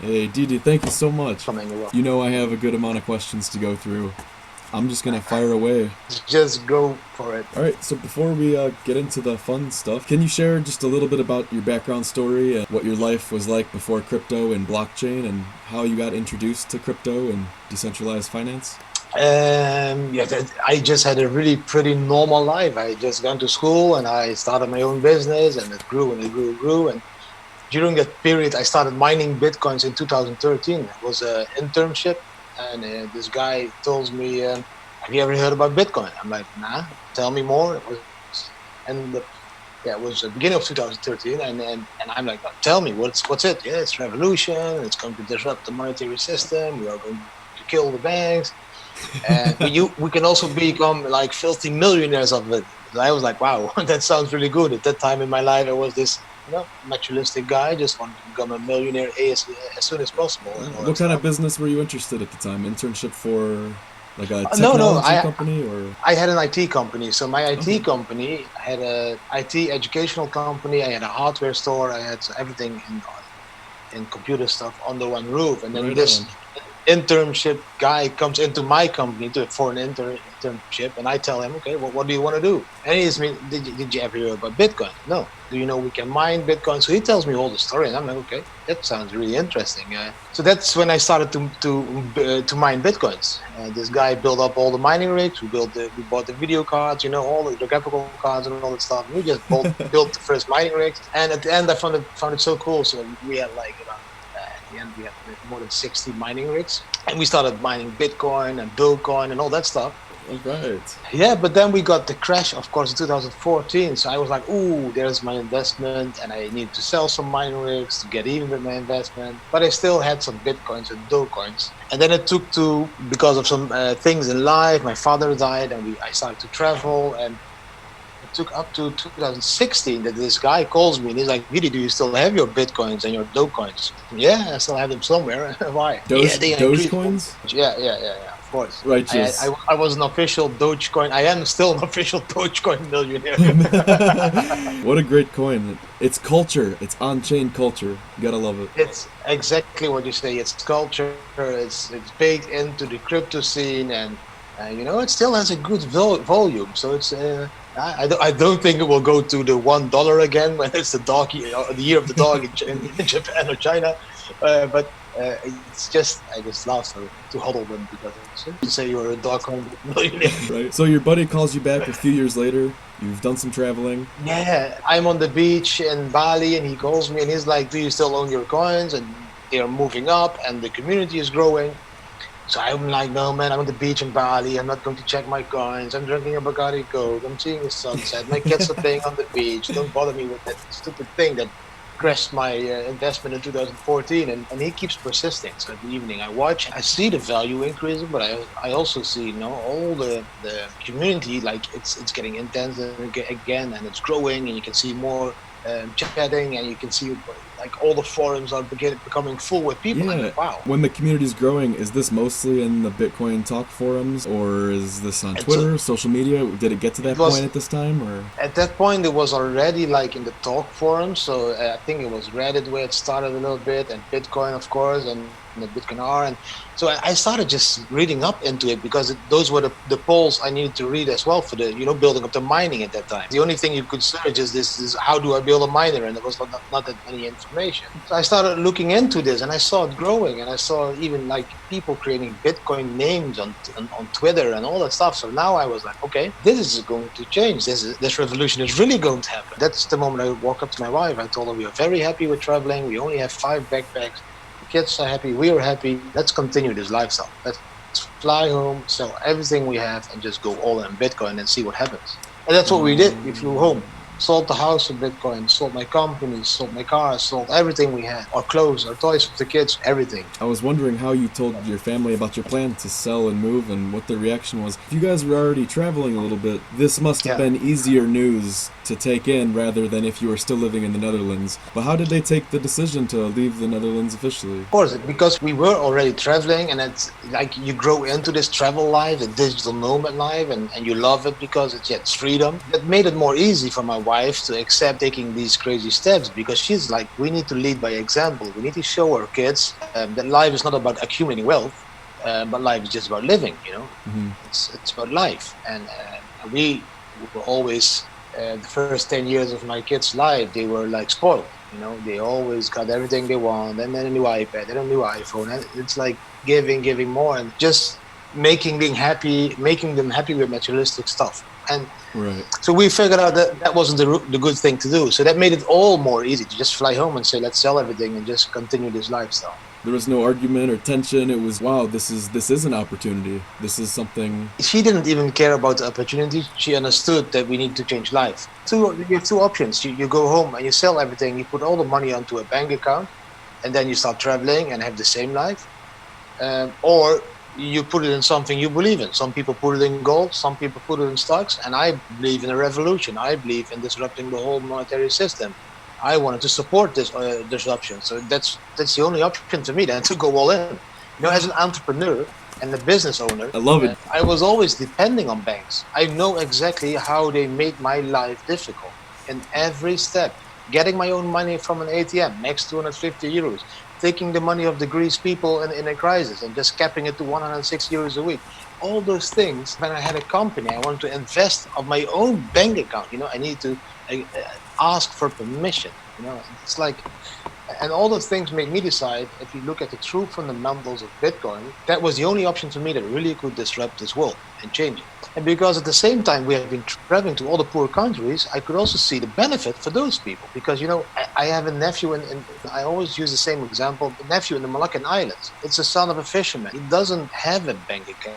Hey, Didi, thank you so much. Coming well. You know I have a good amount of questions to go through. I'm just gonna fire away. Just go for it. Alright, so before we get into the fun stuff, can you share just a little bit about your background story and what your life was like before crypto and blockchain and how you got introduced to crypto and decentralized finance? I just had a really pretty normal life. I just gone to school and I started my own business, and it grew and it grew and grew. And during that period, I started mining bitcoins in 2013. It was an internship, and this guy tells me, "Have you ever heard about Bitcoin?" I'm like, "Nah, tell me more." And yeah, it was the beginning of 2013, and I'm like, "Tell me, what's it?" "Yeah, it's revolution. It's going to disrupt the monetary system. We are going to kill the banks, and we can also become like filthy millionaires of it." And I was like, "Wow, that sounds really good." At that time in my life, I was this materialistic guy, just wanted to become a millionaire as soon as possible and all that What kind of stuff. business were you interested at the time? Internship for like a No, no, technology company or? I had an IT company. So my IT Okay, company had a IT educational company. I had a hardware store. I had everything in computer stuff under one roof. And then right this on. internship guy comes into my company for an internship, and I tell him, "Okay, well, what do you want to do?" And he asks me, did you ever hear about Bitcoin?" "No." "Do you know we can mine Bitcoin?" So he tells me all the story, and I'm like, "Okay, that sounds really interesting." So that's when I started to mine Bitcoins. This guy built up all the mining rigs. We bought the video cards, all the graphical cards and all that stuff. And we just built the first mining rigs, and at the end, I found it so cool. So we had like around at the end, we had more than 60 mining rigs, and we started mining Bitcoin and Dogecoin and all that stuff. All right. Yeah, but then we got the crash, of course, in 2014. So I was like, "Ooh, there's my investment, and I need to sell some mining rigs to get even with my investment." But I still had some Bitcoins and Dogecoins. And then it took because of some things in life, my father died, and I started to travel, and it took up to 2016 that this guy calls me and he's like, "Didi, do you still have your Bitcoins and your Dogecoins?" "Yeah, I still have them somewhere." "Why?" "Yeah, they increased." Dogecoins? Yeah, of course. Righteous. I was an official Dogecoin. I am still an official Dogecoin millionaire. What a great coin. It's culture. It's on-chain culture. You gotta love it. It's exactly what you say. It's culture. It's baked into the crypto scene, and it still has a good volume. So it's I don't think it will go to the $1 again when it's the year of the dog in Japan or China. But it's just I just love to huddle them because you say you're a dog millionaire. Right? So your buddy calls you back a few years later. You've done some traveling. Yeah, I'm on the beach in Bali, and he calls me and he's like, "Do you still own your coins?" And they're moving up, and the community is growing. So I'm like, "No, man, I'm on the beach in Bali. I'm not going to check my coins. I'm drinking a Bacardi Coke. I'm seeing the sunset. My kids are playing on the beach. Don't bother me with that stupid thing that crashed my investment in 2014." And he keeps persisting. So in the evening, I watch. I see the value increasing, but I also see, all the community, like it's getting intense again, and it's growing, and you can see more chatting, and you can see like all the forums are becoming full with people. I'm Yeah. like, wow. When the community's growing, is this mostly in the Bitcoin talk forums or is this on And so Twitter, social media? Did it get to it that point was at this time or? at that point it was already like in the talk forum. So I think it was Reddit where it started a little bit, and Bitcoin, of course, and the Bitcoin R. And so I started just reading up into it because those were the polls I needed to read as well for the building up the mining at that time. The only thing you could search is how do I build a miner, and there was not that many information. So I started looking into this, and I saw it growing, and I saw even like people creating Bitcoin names on Twitter and all that stuff. So now I was like, okay, this is going to change. This revolution is really going to happen. That's the moment I walked up to my wife. I told her we are very happy with traveling. We only have 5 backpacks. The kids are happy. We are happy. Let's continue this lifestyle. Let's fly home, sell everything we have, and just go all in Bitcoin and see what happens. And that's what we did. We flew home, sold the house for Bitcoin, sold my company, sold my car, sold everything we had, our clothes, our toys for the kids, everything. I was wondering how you told your family about your plan to sell and move and what their reaction was. If you guys were already traveling a little bit, this must have Yeah. been easier news to take in rather than if you were still living in the Netherlands. But how did they take the decision to leave the Netherlands officially? Of course, because we were already traveling, and it's like you grow into this travel life, the digital nomad life, and you love it because it's freedom. That made it more easy for my wife to accept taking these crazy steps, because she's like, we need to lead by example. We need to show our kids that life is not about accumulating wealth, but life is just about living. Hmm. It's about life. And we were always the first 10 years of my kids' life, they were like spoiled. They always got everything they want, and then a new iPad, and a new iPhone, and it's like giving more, and just making them happy with materialistic stuff. And Right. so we figured out that that wasn't the good thing to do. So that made it all more easy to just fly home and say, let's sell everything and just continue this lifestyle. There was no argument or tension. It was, wow, this is an opportunity. This is something. She didn't even care about the opportunity. She understood that we need to change life. You have two options. You go home and you sell everything. You put all the money onto a bank account, and then you start traveling and have the same life. Or you put it in something you believe in. Some people put it in gold. Some people put it in stocks. And I believe in a revolution. I believe in disrupting the whole monetary system. I wanted to support this disruption. So that's the only option to me then, to go all in. As an entrepreneur and a business owner, I love it. I was always depending on banks. I know exactly how they made my life difficult in every step. Getting my own money from an ATM, next 250 euros. Taking the money of the Greece people in a crisis and just capping it to 106 euros a week. All those things, when I had a company, I wanted to invest of my own bank account. I need to ask for permission. It's like, and all those things made me decide, if you look at the true fundamentals of Bitcoin, that was the only option to me that really could disrupt this world and change it. And because at the same time we have been traveling to all the poor countries, I could also see the benefit for those people. Because, I have a nephew, and I always use the same example, a nephew in the Moluccan Islands. It's the son of a fisherman. He doesn't have a bank account.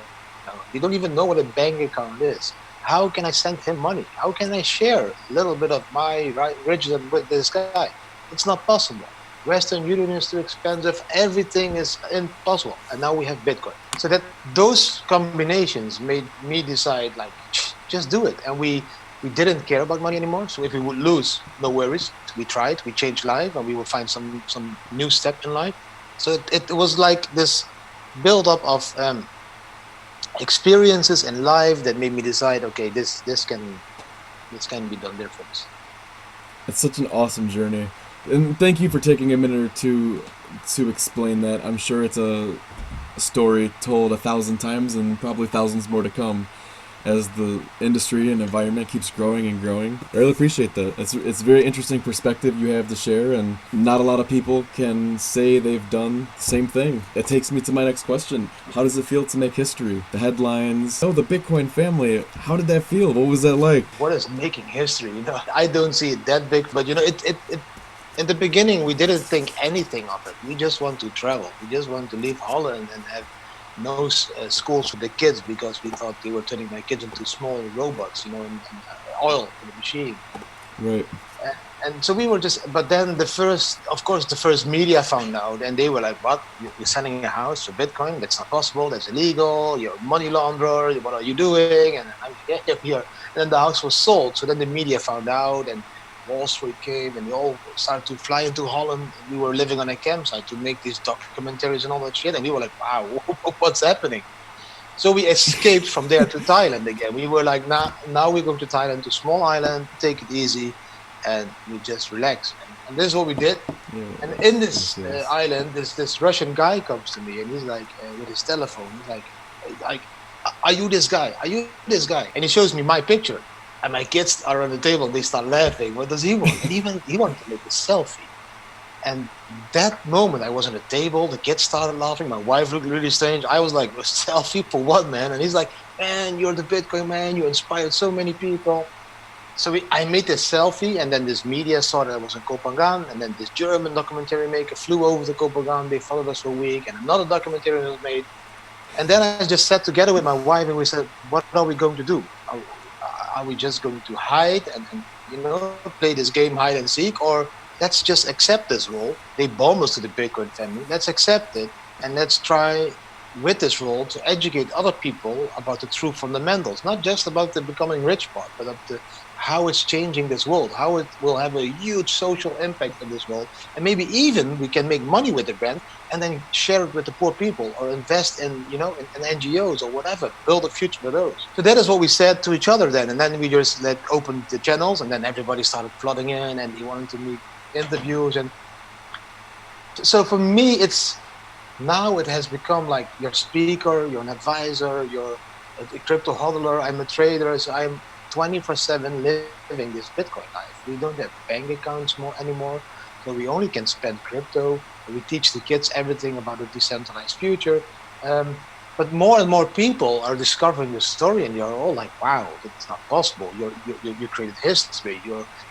He don't even know what a bank account is. How can I send him money? How can I share a little bit of my riches with this guy? It's not possible. Western Union is too expensive. Everything is impossible. And now we have Bitcoin. So that those combinations made me decide, like, just do it. And we didn't care about money anymore. So if we would lose, no worries. We tried. We changed life, and we will find some new step in life. So it was like this build-up of experiences in life that made me decide, okay, this can be done there for us. It's such an awesome journey. And thank you for taking a minute or two to explain that. I'm sure it's a story told 1,000 times and probably thousands more to come as the industry and environment keeps growing and growing. I really appreciate that. It's a very interesting perspective you have to share, and not a lot of people can say they've done the same thing. It takes me to my next question. How does it feel to make history? The headlines, the Bitcoin family, how did that feel? What was that like? What is making history? I don't see it that big, but it in the beginning, we didn't think anything of it. We just want to travel. We just want to leave Holland and have no schools for the kids, because we thought they were turning my kids into small robots, and oil for the machine. Right. And so we were just, but then the first media found out, and they were like, what? You're selling a house for Bitcoin? That's not possible. That's illegal. You're a money launderer. What are you doing? And I'm like, yeah, here. And then the house was sold. So then the media found out, and Wall Street came, and they all started to fly into Holland. We were living on a campsite to make these documentaries and all that shit. And we were like, wow, what's happening? So we escaped from there to Thailand again. We were like, now we go to Thailand, to a small island, take it easy, and we just relax. And this is what we did. Yeah, and in this island, this Russian guy comes to me, and he's like, with his telephone, he's like, are you this guy? Are you this guy? And he shows me my picture. And my kids are on the table, they start laughing. What does he want? And he wanted to make a selfie. And that moment, I was on the table, the kids started laughing, my wife looked really strange. I was like, a selfie for what, man? And he's like, man, you're the Bitcoin man, you inspired so many people. So I made this selfie, and then this media saw that I was in Copenhagen, and then this German documentary maker flew over to Copenhagen, they followed us for a week, and another documentary was made. And then I just sat together with my wife, and we said, what are we going to do? Are we just going to hide and play this game hide and seek, or let's just accept this role? They bomb us to the Bitcoin family. Let's accept it, and let's try with this role to educate other people about the true fundamentals, not just about the becoming rich part, but of the how it's changing this world, how it will have a huge social impact on this world, and maybe even we can make money with the brand and then share it with the poor people or invest in, in NGOs or whatever, build a future for those. So that is what we said to each other then, and then we just opened the channels, and then everybody started flooding in, and he wanted to meet interviews, and so for me, it's now it has become like you're a speaker, you're an advisor, you're a crypto hodler, I'm a trader, so I'm 24/7 living this Bitcoin life. We don't have bank accounts anymore, so we only can spend crypto. We teach the kids everything about a decentralized future. But more and more people are discovering the story, and you're all like, wow, it's not possible. You created history.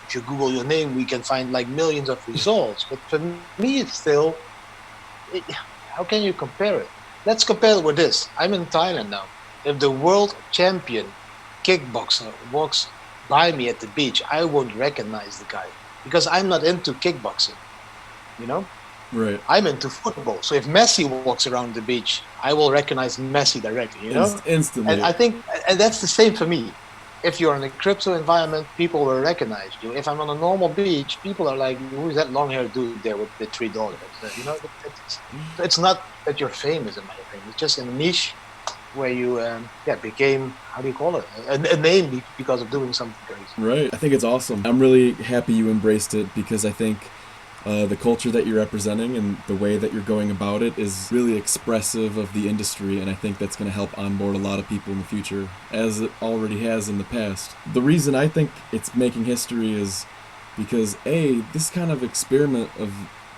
If you Google your name, we can find like millions of results. But for me, it's still, how can you compare it? Let's compare it with this. I'm in Thailand now. If the world champion kickboxer walks by me at the beach, I won't recognize the guy because I'm not into kickboxing, you know? Right. I'm into football. So if Messi walks around the beach, I will recognize Messi directly, Instantly. And I think, and that's the same for me. If you're in a crypto environment, people will recognize you. If I'm on a normal beach, people are like, who's that long-haired dude there with the $3? It's not that you're famous, in my opinion. It's just a niche where you became, how do you call it, a name because of doing something crazy. Right. I think it's awesome. I'm really happy you embraced it because I think the culture that you're representing and the way that you're going about it is really expressive of the industry, and I think that's going to help onboard a lot of people in the future, as it already has in the past. The reason I think it's making history is because, A, this kind of experiment of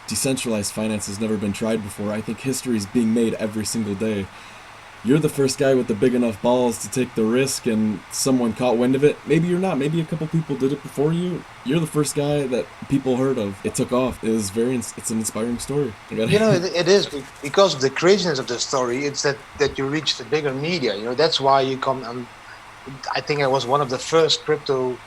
decentralized finance has never been tried before. I think history is being made every single day. You're the first guy with the big enough balls to take the risk, and someone caught wind of it. Maybe you're not. Maybe a couple people did it before you. You're the first guy that people heard of. It took off. It's an inspiring story. It is because of the craziness of the story. It's that you reach the bigger media. That's why you come. I think I was one of the first crypto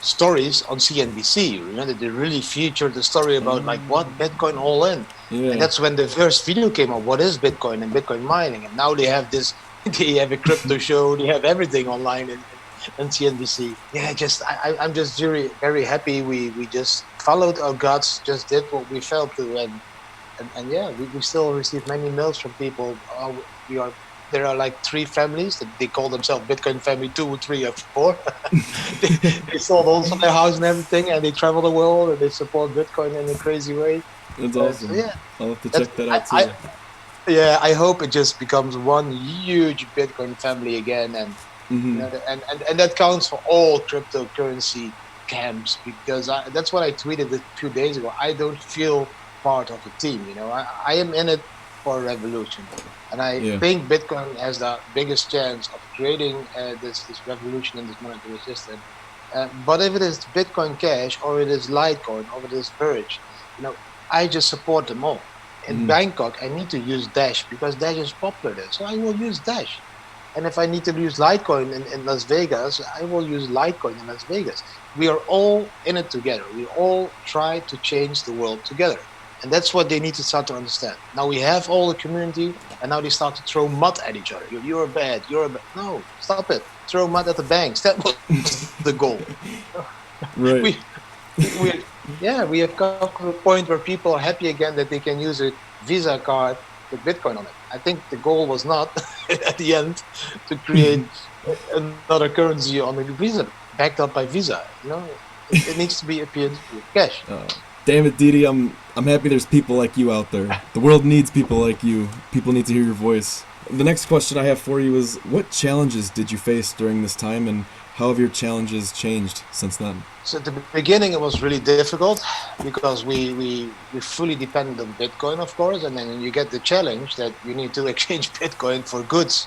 stories on CNBC. That they really featured the story about what Bitcoin all in. Yeah. And that's when the first video came out. What is Bitcoin and Bitcoin mining? And now they have this. They have a crypto show. They have everything online in CNBC. Yeah, I'm just very, very happy. We just followed our guts. Just did what we felt to, and yeah, we still receive many mails from people. There are like 3 families that they call themselves Bitcoin family 2, 3, or 4. they sold also their house and everything, and they travel the world and they support Bitcoin in a crazy way. That's awesome. So yeah, I'll have to check that out too. I hope it just becomes one huge Bitcoin family again, and and that counts for all cryptocurrency camps, because that's what I tweeted a few days ago. I don't feel part of a team. I am in it for a revolution, and I think Bitcoin has the biggest chance of creating this revolution in this monetary system. But if it is Bitcoin Cash, or it is Litecoin, or it is Verge, I just support them all. In Bangkok, I need to use Dash because Dash is popular there, so I will use Dash. And if I need to use Litecoin in Las Vegas, I will use Litecoin in Las Vegas. We are all in it together. We all try to change the world together. And that's what they need to start to understand. Now we have all the community, and now they start to throw mud at each other. You're bad, you're bad. No, stop it. Throw mud at the banks. That was the goal. Right. We have come to a point where people are happy again that they can use a Visa card with Bitcoin on it. I think the goal was not at the end to create another currency on the Visa, backed up by Visa. It needs to be a cash. Damn it, Didi, I'm happy there's people like you out there. The world needs people like you. People need to hear your voice. The next question I have for you is, what challenges did you face during this time, and how have your challenges changed since then? So at the beginning, it was really difficult because we fully depended on Bitcoin, of course, and then you get the challenge that you need to exchange Bitcoin for goods.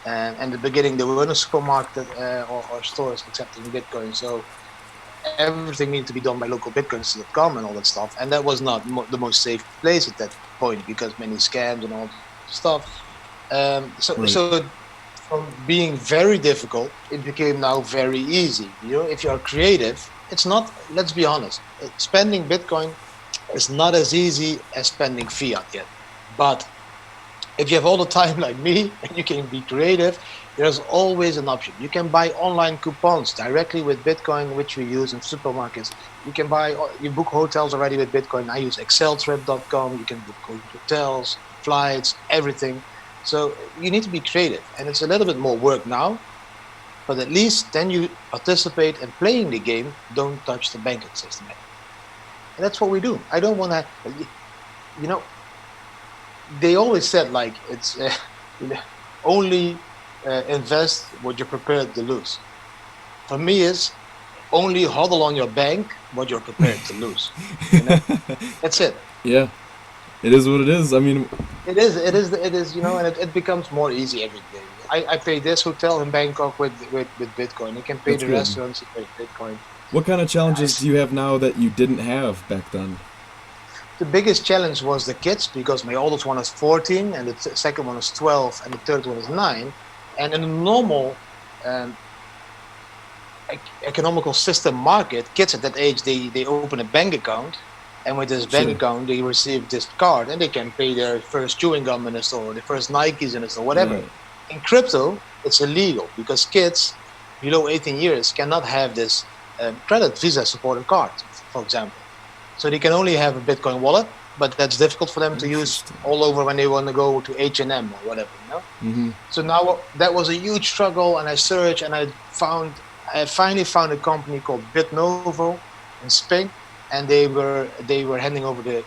And in the beginning, there were no supermarket or stores accepting Bitcoin, so everything needed to be done by localbitcoins.com and all that stuff. And that was not the most safe place at that point because many scams and all that stuff. So from being very difficult, it became now very easy. If you're creative, it's not, let's be honest, spending Bitcoin is not as easy as spending fiat yet. But If you have all the time like me and you can be creative, there's always an option. You can buy online coupons directly with Bitcoin, which we use in supermarkets. You can buy, you book hotels already with Bitcoin. I use exceltrip.com. You can book hotels, flights, everything. So you need to be creative, and it's a little bit more work now, but at least then you participate in playing the game. Don't touch the banking system. And that's what we do. I don't want to, you know, they always said like it's only invest what you're prepared to lose. For me, is only hodl on your bank what you're prepared to lose. You know? That's it. Yeah, it is what it is. I mean, It is. You know, and it becomes more easy every day. I pay this hotel in Bangkok with Bitcoin. You can pay that's the good. restaurants with Bitcoin. What kind of challenges do you have now that you didn't have back then? The biggest challenge was the kids, because my oldest one is 14 and the second one is 12 and the third one is 9. And in a normal economical system market, kids at that age, they open a bank account, and with this bank account they receive this card and they can pay their first chewing gum in a store, the first Nikes in a store, whatever. Right. In crypto, it's illegal because kids below 18 years cannot have this credit Visa supported card, for example. So they can only have a Bitcoin wallet, but that's difficult for them to use all over when they want to go to H&M or whatever, you know? Mm-hmm. So now that was a huge struggle, and I searched and I finally found a company called BitNovo in Spain, and they were handing over the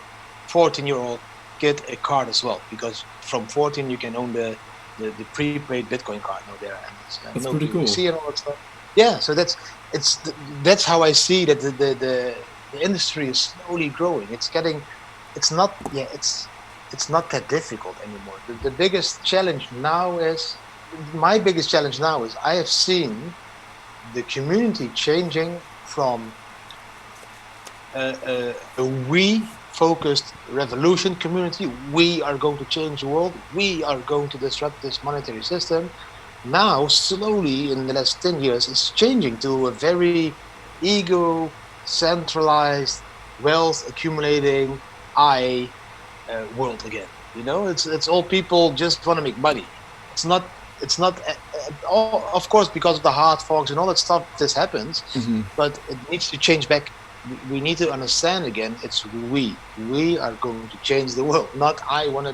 14-year-old kid a card as well, because from 14 you can own the prepaid Bitcoin card now there. And it's, that's pretty cool. See and all that stuff. Yeah, so that's how I see that the industry is slowly growing. It's not that difficult anymore. The biggest challenge now is, my biggest challenge now is, I have seen the community changing from a we-focused revolution community. We are going to change the world. We are going to disrupt this monetary system. Now, slowly, in the last 10 years, it's changing to a very ego-centralized, wealth accumulating world again. You know, it's all people just want to make money. It's not all, of course, because of the hard forks and all that stuff, this happens, but it needs to change back. We need to understand again, it's we are going to change the world, not I want to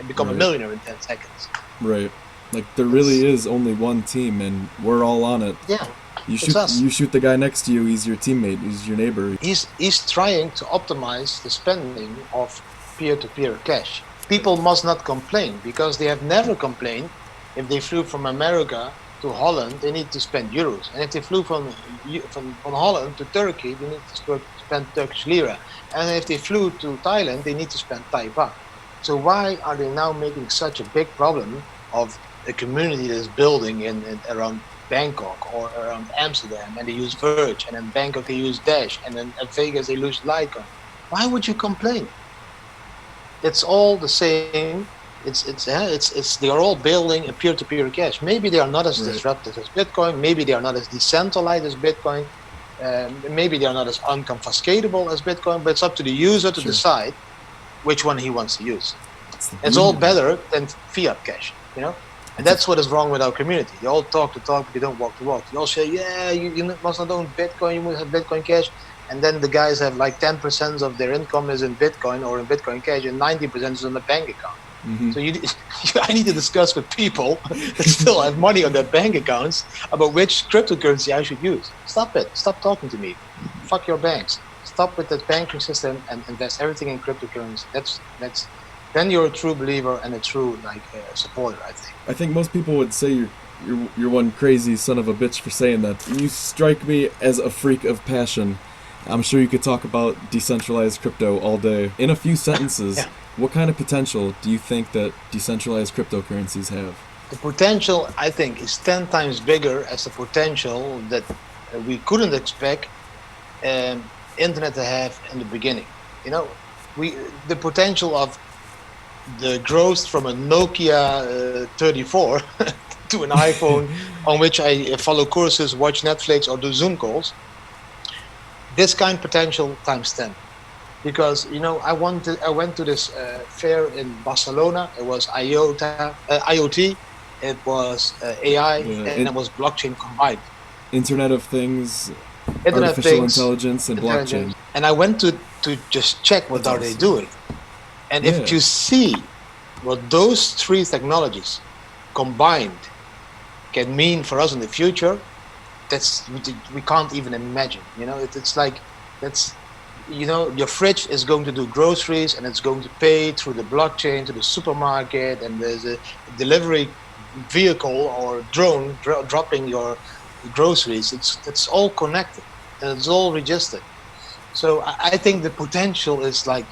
become a millionaire in 10 seconds. Right. Like, there really is only one team, and we're all on it. Yeah. You shoot the guy next to you, he's your teammate, he's your neighbor. He's trying to optimize the spending of peer-to-peer cash. People must not complain, because they have never complained. If they flew from America to Holland, they need to spend euros. And if they flew from Holland to Turkey, they need to spend Turkish lira. And if they flew to Thailand, they need to spend Thai baht. So why are they now making such a big problem of a community that is building in around Bangkok or around Amsterdam, and they use Verge, and in Bangkok they use Dash, and then at Vegas they use Litecoin? Why would you complain? It's all the same. They are all building a peer-to-peer cash. Maybe they are not as disruptive as Bitcoin. Maybe they are not as decentralized as Bitcoin. Maybe they are not as unconfiscatable as Bitcoin. But it's up to the user to decide which one he wants to use. It's all better than fiat cash, you know. And that's what is wrong with our community. They all talk the talk, but they don't walk the walk. They all say, yeah, you must not own Bitcoin, you must have Bitcoin cash. And then the guys have like 10% of their income is in Bitcoin or in Bitcoin cash, and 90% is on the bank account. So I need to discuss with people that still have money on their bank accounts about which cryptocurrency I should use. Stop it. Stop talking to me. Fuck your banks. Stop with that banking system and invest everything in cryptocurrency. That's then you're a true believer and a true supporter, I think. I think most people would say you're one crazy son of a bitch for saying that. You strike me as a freak of passion. I'm sure you could talk about decentralized crypto all day. In a few sentences, what kind of potential do you think that decentralized cryptocurrencies have? The potential, I think, is 10 times bigger as the potential that we couldn't expect internet to have in the beginning. You know, the potential of the growth from a Nokia 34 to an iPhone on which I follow courses, watch Netflix, or do Zoom calls. This kind of potential times 10. because I went to this fair in Barcelona. It was IoT, it was AI, Yeah, and it was blockchain combined. Internet of Things, Internet of artificial Things, intelligence, and blockchain. intelligence, and I went to just check what That's are they awesome. doing. And if Yeah. you see what those three technologies combined can mean for us in the future, that's we can't even imagine. It's like that's your fridge is going to do groceries and it's going to pay through the blockchain to the supermarket, and there's a delivery vehicle or drone dropping your groceries. It's all connected and it's all registered. So I think the potential is like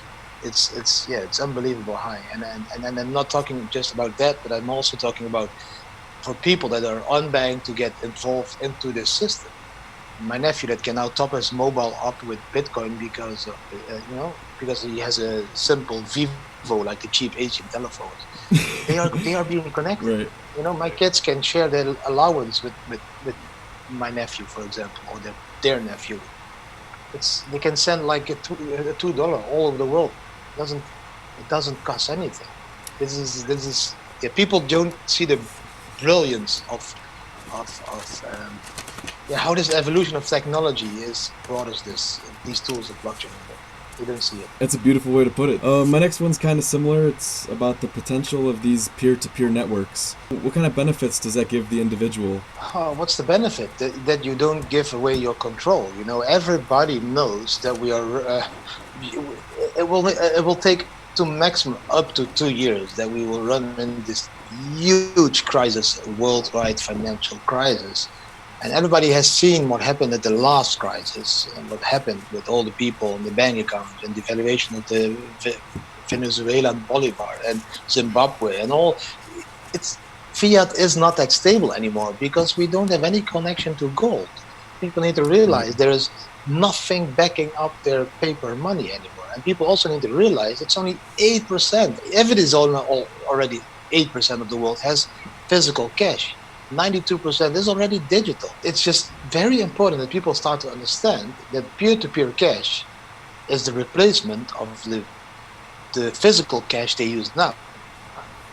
it's unbelievable high. And I'm not talking just about that, but I'm also talking about for people that are unbanked to get involved into this system. My nephew that can now top his mobile up with Bitcoin because because he has a simple Vivo, like the cheap Asian telephones. They are being connected. Right. My kids can share their allowance with my nephew, for example, or their nephew. They can send like a $2 all over the world. It doesn't cost anything. This is yeah, people don't see the brilliance of yeah, how this evolution of technology is brought us these tools of blockchain. We don't see it. That's a beautiful way to put it. My next one's kind of similar. It's about the potential of these peer-to-peer networks. What kind of benefits does that give the individual? What's the benefit that you don't give away your control? Everybody knows that we are. It will take to maximum up to 2 years that we will run in this huge crisis, worldwide financial crisis. And everybody has seen what happened at the last crisis and what happened with all the people in the bank accounts and the valuation of the Venezuelan bolivar and Zimbabwe and all. It's fiat is not that stable anymore because we don't have any connection to gold. People need to realize there is nothing backing up their paper money anymore. And people also need to realize it's only 8%. If it is already 8% of the world has physical cash, 92% is already digital. It's just very important that people start to understand that peer-to-peer cash is the replacement of the physical cash they use now.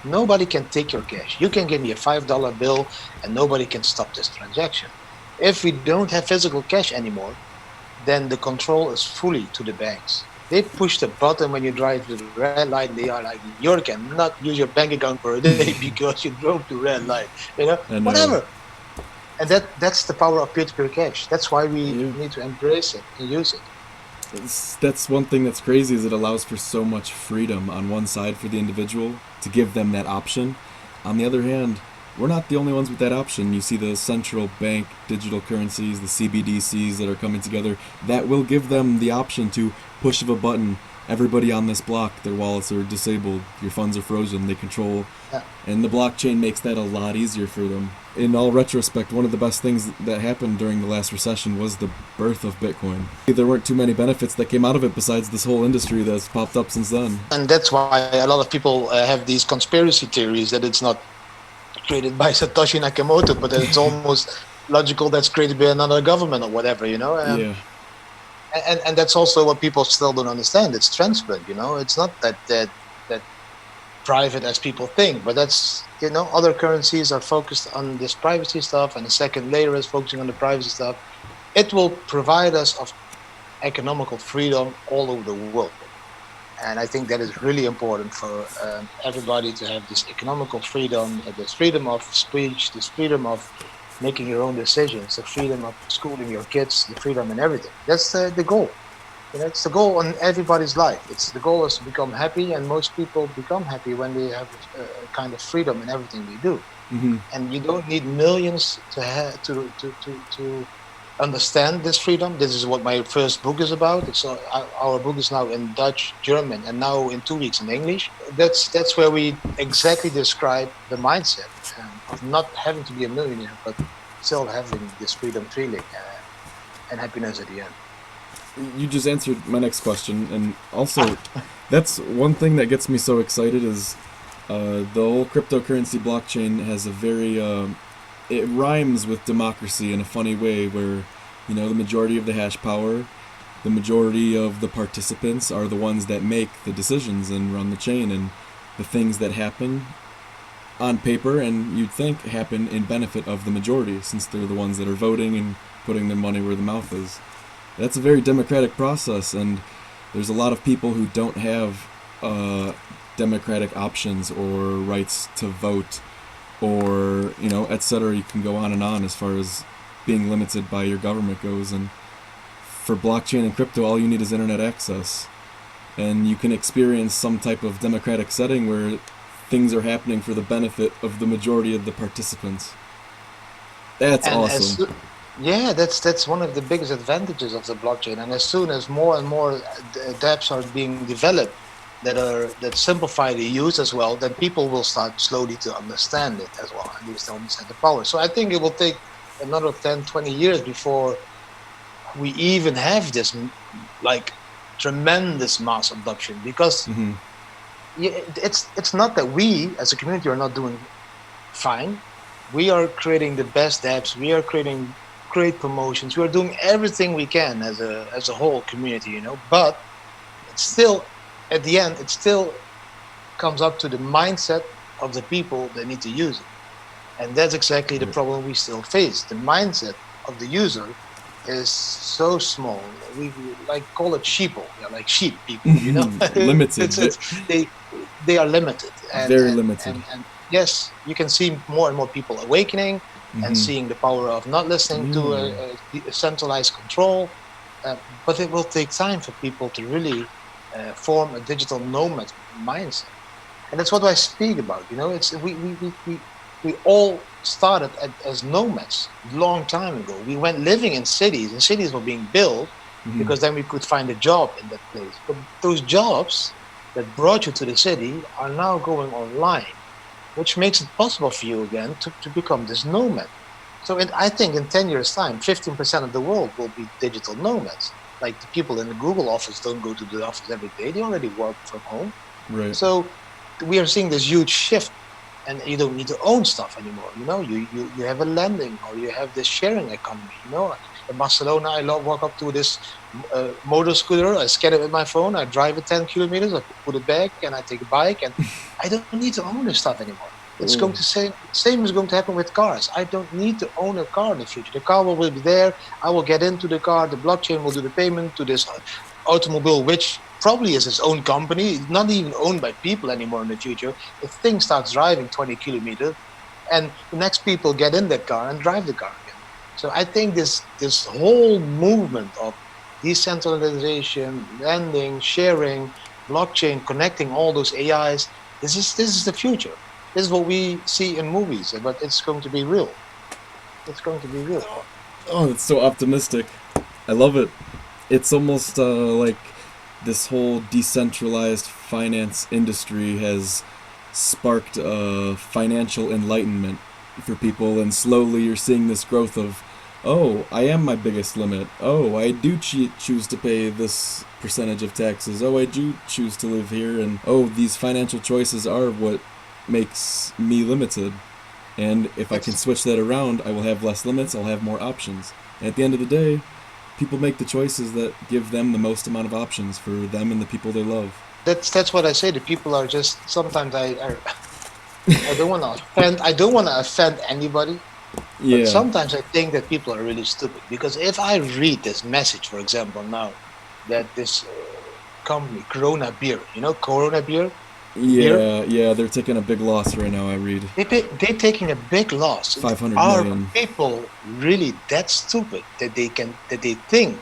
Nobody can take your cash. You can give me a $5 bill and nobody can stop this transaction. If we don't have physical cash anymore, then the control is fully to the banks. They push the button when you drive to the red light. They are like, you cannot use your bank account for a day because you drove to red light. Whatever. And that's the power of peer-to-peer cash. That's why we need to embrace it and use it. That's one thing that's crazy is it allows for so much freedom on one side for the individual to give them that option. On the other hand, we're not the only ones with that option. You see the central bank digital currencies, the CBDCs that are coming together, that will give them the option to push of a button, everybody on this block, their wallets are disabled, your funds are frozen, they control. Yeah. And the blockchain makes that a lot easier for them. In all retrospect, one of the best things that happened during the last recession was the birth of Bitcoin. There weren't too many benefits that came out of it besides this whole industry that's popped up since then. And that's why a lot of people have these conspiracy theories that it's not created by Satoshi Nakamoto, but that it's almost logical that's created by another government or whatever, Yeah. And that's also what people still don't understand. It's transparent, It's not that private as people think, but that's other currencies are focused on this privacy stuff, and the second layer is focusing on the privacy stuff. It will provide us of economical freedom all over the world, and I think that is really important for everybody to have this economical freedom, this freedom of speech, this freedom of making your own decisions, the freedom of schooling your kids, the freedom in everything. That's the goal. It's the goal in everybody's life. The goal is to become happy, and most people become happy when they have a kind of freedom in everything they do. Mm-hmm. And you don't need millions to understand this freedom. This is what my first book is about. Our book is now in Dutch, German, and now in 2 weeks in English. That's where we exactly describe the mindset of not having to be a millionaire, but still having this freedom feeling and happiness at the end. You just answered my next question, and also that's one thing that gets me so excited is the whole cryptocurrency blockchain has a very it rhymes with democracy in a funny way where the majority of the hash power the majority of the participants are the ones that make the decisions and run the chain, and the things that happen on paper and you'd think happen in benefit of the majority, since they're the ones that are voting and putting their money where the mouth is. That's a very democratic process, and there's a lot of people who don't have democratic options or rights to vote, or etc. You can go on and on as far as being limited by your government goes. And for blockchain and crypto, all you need is internet access, and you can experience some type of democratic setting where things are happening for the benefit of the majority of the participants. That's And awesome. yeah, that's one of the biggest advantages of the blockchain. And as soon as more and more dApps are being developed that simplify the use as well, then people will start slowly to understand it as well, at least to understand the power. So I think it will take another 10, 20 years before we even have this like tremendous mass adoption, because Hmm. it's not that we as a community are not doing fine. We are creating the best apps. We are creating great promotions. We are doing everything we can as a whole community, But it's still, at the end, it still comes up to the mindset of the people that need to use it, and that's exactly the problem we still face. The mindset of the user is so small. We like call it sheeple, like sheep people. Limited, It's they they are limited, and very and limited. and and yes, you can see more and more people awakening and Hmm. seeing the power of not listening to Yeah. a centralized control. But it will take time for people to really form a digital nomad mindset, and that's what I speak about. It's we all started as nomads long time ago. We went living in cities, and cities were being built Hmm. because then we could find a job in that place. But those jobs that brought you to the city are now going online, which makes it possible for you again to become this nomad. So I think in 10 years' time, 15% of the world will be digital nomads. Like the people in the Google office don't go to the office every day, they already work from home. Right. So we are seeing this huge shift, and you don't need to own stuff anymore. You have a lending, or you have this sharing economy. In Barcelona, I love walk up to this motor scooter. I scan it with my phone. I drive it 10 kilometers. I put it back, and I take a bike, and I don't need to own this stuff anymore. It's going Oh. to same is going to happen with cars. I don't need to own a car in the future. The car will be there. I will get into the car. The blockchain will do the payment to this automobile, which probably is its own company. It's not even owned by people anymore in the future. The thing starts driving 20 kilometers, and the next people get in that car and drive the car again. So I think this whole movement of decentralization, lending, sharing, blockchain, connecting all those AIs, this is the future. This is what we see in movies, but it's going to be real. It's going to be real. Oh, that's so optimistic. I love it. It's almost like this whole decentralized finance industry has sparked financial enlightenment for people, and slowly you're seeing this growth of, oh, I am my biggest limit. Oh, I do choose to pay this percentage of taxes. Oh, I do choose to live here, and oh, these financial choices are what makes me limited. And if I can That's switch that around, I will have less limits, I'll have more options. And at the end of the day, people make the choices that give them the most amount of options for them and the people they love. that's what I say. The people are just sometimes I don't want to offend. I don't want to offend anybody, but Yeah. sometimes I think that people are really stupid. Because if I read this message, for example, now that this company Corona Beer, Corona Beer, the beer, Yeah, they're taking a big loss right now, I read. they're taking a big loss. 500 Are million. people really that stupid that they think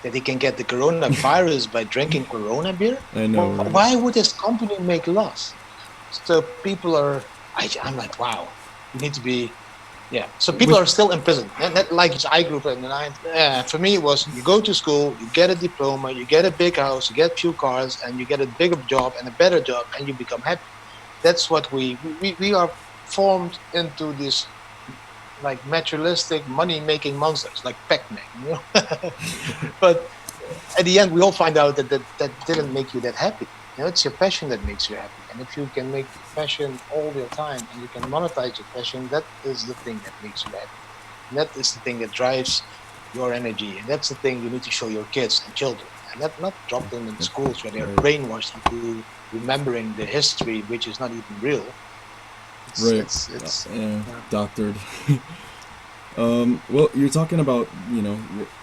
that they can get the coronavirus by drinking Corona beer? I know, right? Why would this company make loss? So people are. I'm like, wow, you need to be. Yeah. So people With are still in prison. Like I grew up in the 90s. For me, it was you go to school, you get a diploma, you get a big house, you get few cars, and you get a bigger job and a better job, and you become happy. That's what we are formed into this like materialistic money making monsters like Pac-Man. But at the end, we all find out that didn't make you that happy. It's your passion that makes you happy. And if you can make passion all your time and you can monetize your passion, that is the thing that makes you happy. And that is the thing that drives your energy. And that's the thing you need to show your kids and children. And not drop them in schools where they're Right. brainwashed into remembering the history, which is not even real. Right. It's Yeah, doctored. Well, you're talking about,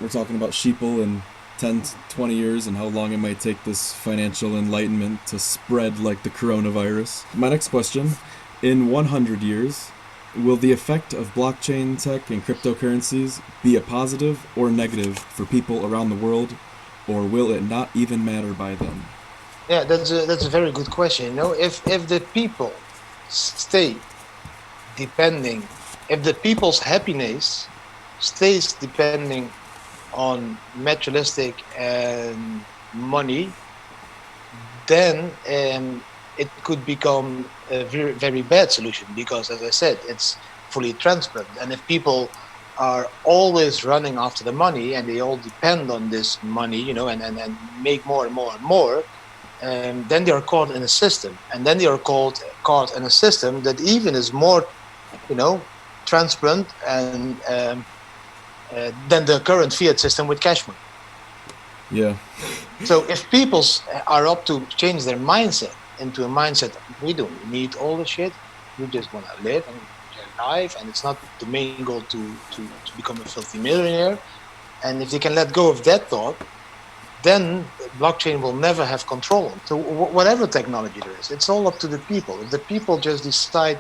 we're talking about sheeple in 10 to 20 years and how long it might take this financial enlightenment to spread like the coronavirus. My next question, in 100 years, will the effect of blockchain tech and cryptocurrencies be a positive or negative for people around the world, or will it not even matter by then? Yeah, that's a very good question. You know, if the people stay depending, if the people's happiness stays depending on materialistic and money, then it could become a very, very bad solution because, as I said, it's fully transparent. And if people are always running after the money and they all depend on this money, and make more and more and more, then they are caught in a system. And then they are caught in a system that even is more, you know, transparent and than the current fiat system with cash money. Yeah. So if people are up to change their mindset into a mindset of we don't need all the shit, we just want to live and enjoy life, and it's not the main goal to become a filthy millionaire. And if they can let go of that thought, then blockchain will never have control. So whatever technology there is, it's all up to the people. If the people just decide,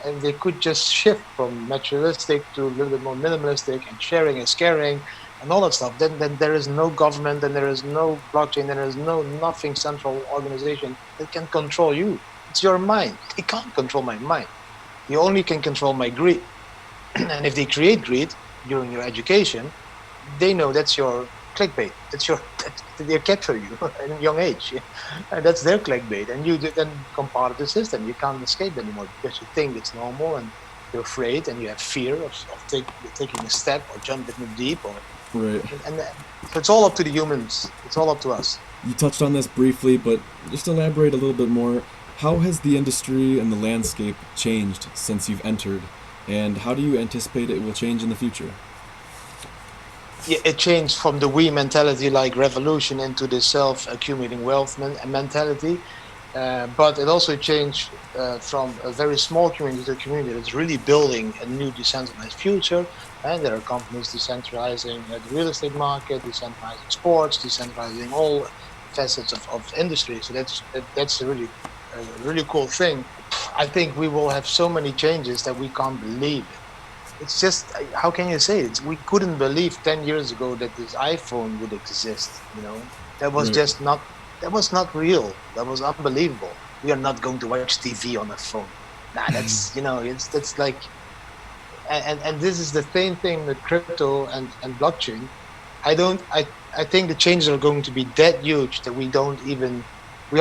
and they could just shift from materialistic to a little bit more minimalistic, and sharing is caring, and all that stuff, then there is no government, and there is no blockchain, there is nothing central organization that can control you. It's your mind. They can't control my mind. You only can control my greed. And if they create greed during your education, they know that's your clickbait. They capture you at a young age, and that's their clickbait. And you then become part of the system. You can't escape anymore because you think it's normal, and you're afraid, and you have fear of taking a step or jumping in deep, or Right. and so it's all up to the humans. It's all up to us. You touched on this briefly, but just elaborate a little bit more. How has the industry and the landscape changed since you've entered, and how do you anticipate it will change in the future? Yeah, it changed from the we mentality, like revolution, into the self-accumulating wealth mentality. But it also changed from a very small community to a community that's really building a new decentralized future. And there are companies decentralizing the real estate market, decentralizing sports, decentralizing all facets of industry. So that's a really cool thing. I think we will have so many changes that we can't believe it. It's just, how can you say it? We couldn't believe 10 years ago that this iPhone would exist. That was Right. just not, that was not real. That was unbelievable. We are not going to watch TV on a phone. Nah, that's like, and this is the same thing with crypto and blockchain. I think the changes are going to be that huge that we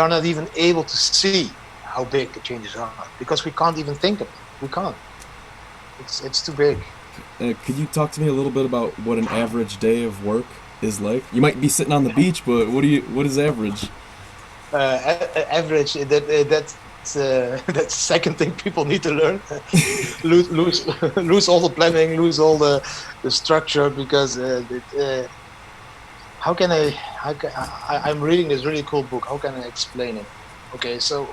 are not even able to see how big the changes are because we can't even think of it. We can't. It's too big. Could you talk to me a little bit about what an average day of work is like? You might be sitting on the beach, but what is average? Average. That's the second thing people need to learn. lose all the planning, lose all the structure, because how can I'm reading this really cool book. How can I explain it? Okay, so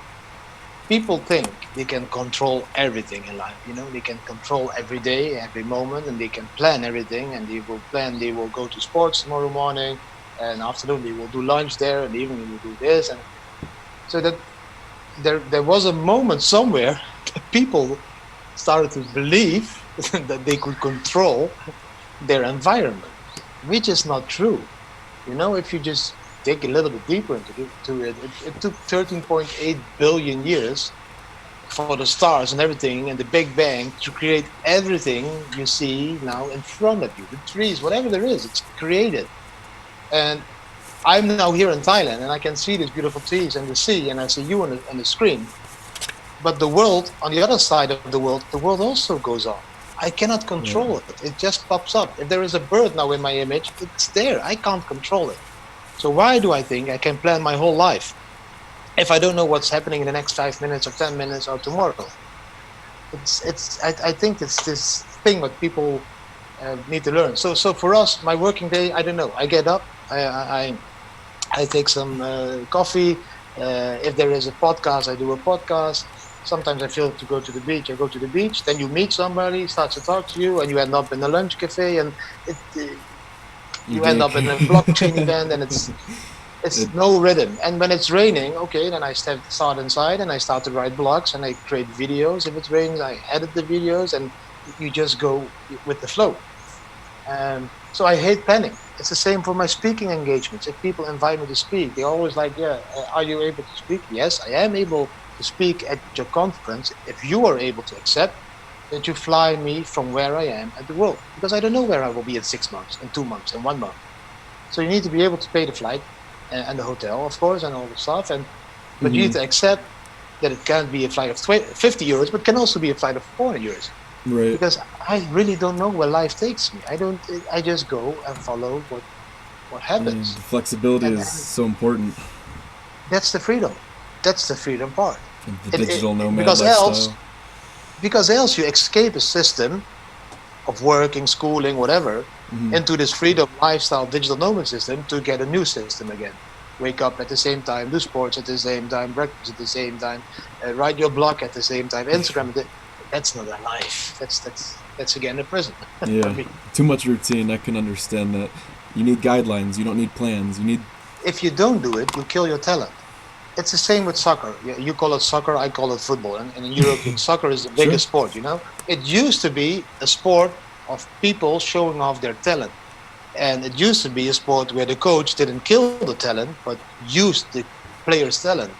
people think they can control everything in life. They can control every day, every moment, and they can plan everything. And they will go to sports tomorrow morning, and afternoon they will do lunch there, and evening they will do this. And so that there was a moment somewhere that people started to believe that they could control their environment, which is not true. If you just dig a little bit deeper into it, it took 13.8 billion years for the stars and everything and the Big Bang to create everything you see now in front of you. The trees, whatever there is, it's created. And I'm now here in Thailand, and I can see these beautiful trees and the sea, and I see you on the screen. But the world, on the other side of the world also goes on. I cannot control it. It just pops up. If there is a bird now in my image, it's there. I can't control it. So why do I think I can plan my whole life if I don't know what's happening in the next 5 minutes or 10 minutes or tomorrow? I think it's this thing that people need to learn. So for us, my working day, I don't know. I get up, I take some coffee. If there is a podcast, I do a podcast. Sometimes I feel to go to the beach. I go to the beach. Then you meet somebody, starts to talk to you, and you end up in a lunch cafe, and you end up in a blockchain event, and it's no rhythm. And when it's raining, okay, then I start inside and I start to write blogs and I create videos. If it's raining, I edit the videos, and you just go with the flow. So I hate planning. It's the same for my speaking engagements. If people invite me to speak, they're always like, yeah, are you able to speak? Yes, I am able to speak at your conference if you are able to accept that you fly me from where I am at the world. Because I don't know where I will be in 6 months, in 2 months, in 1 month. So you need to be able to pay the flight and the hotel, of course, and all the stuff. But you need to accept that it can't be a flight of 50 euros, but can also be a flight of 400 euros. Right. Because I really don't know where life takes me. I just go and follow what happens. The flexibility is so important. That's the freedom. That's the freedom part. The digital nomad lifestyle. Because else you escape a system of working, schooling, whatever, into this freedom lifestyle digital nomad system to get a new system again. Wake up at the same time, do sports at the same time, breakfast at the same time, write your blog at the same time, Instagram. That's not a life. That's again a prison. Yeah, too much routine. I can understand that. You need guidelines. You don't need plans. If you don't do it, you kill your talent. It's the same with soccer. You call it soccer, I call it football. And in Europe, soccer is the biggest sport, you know? It used to be a sport of people showing off their talent. And it used to be a sport where the coach didn't kill the talent, but used the player's talent.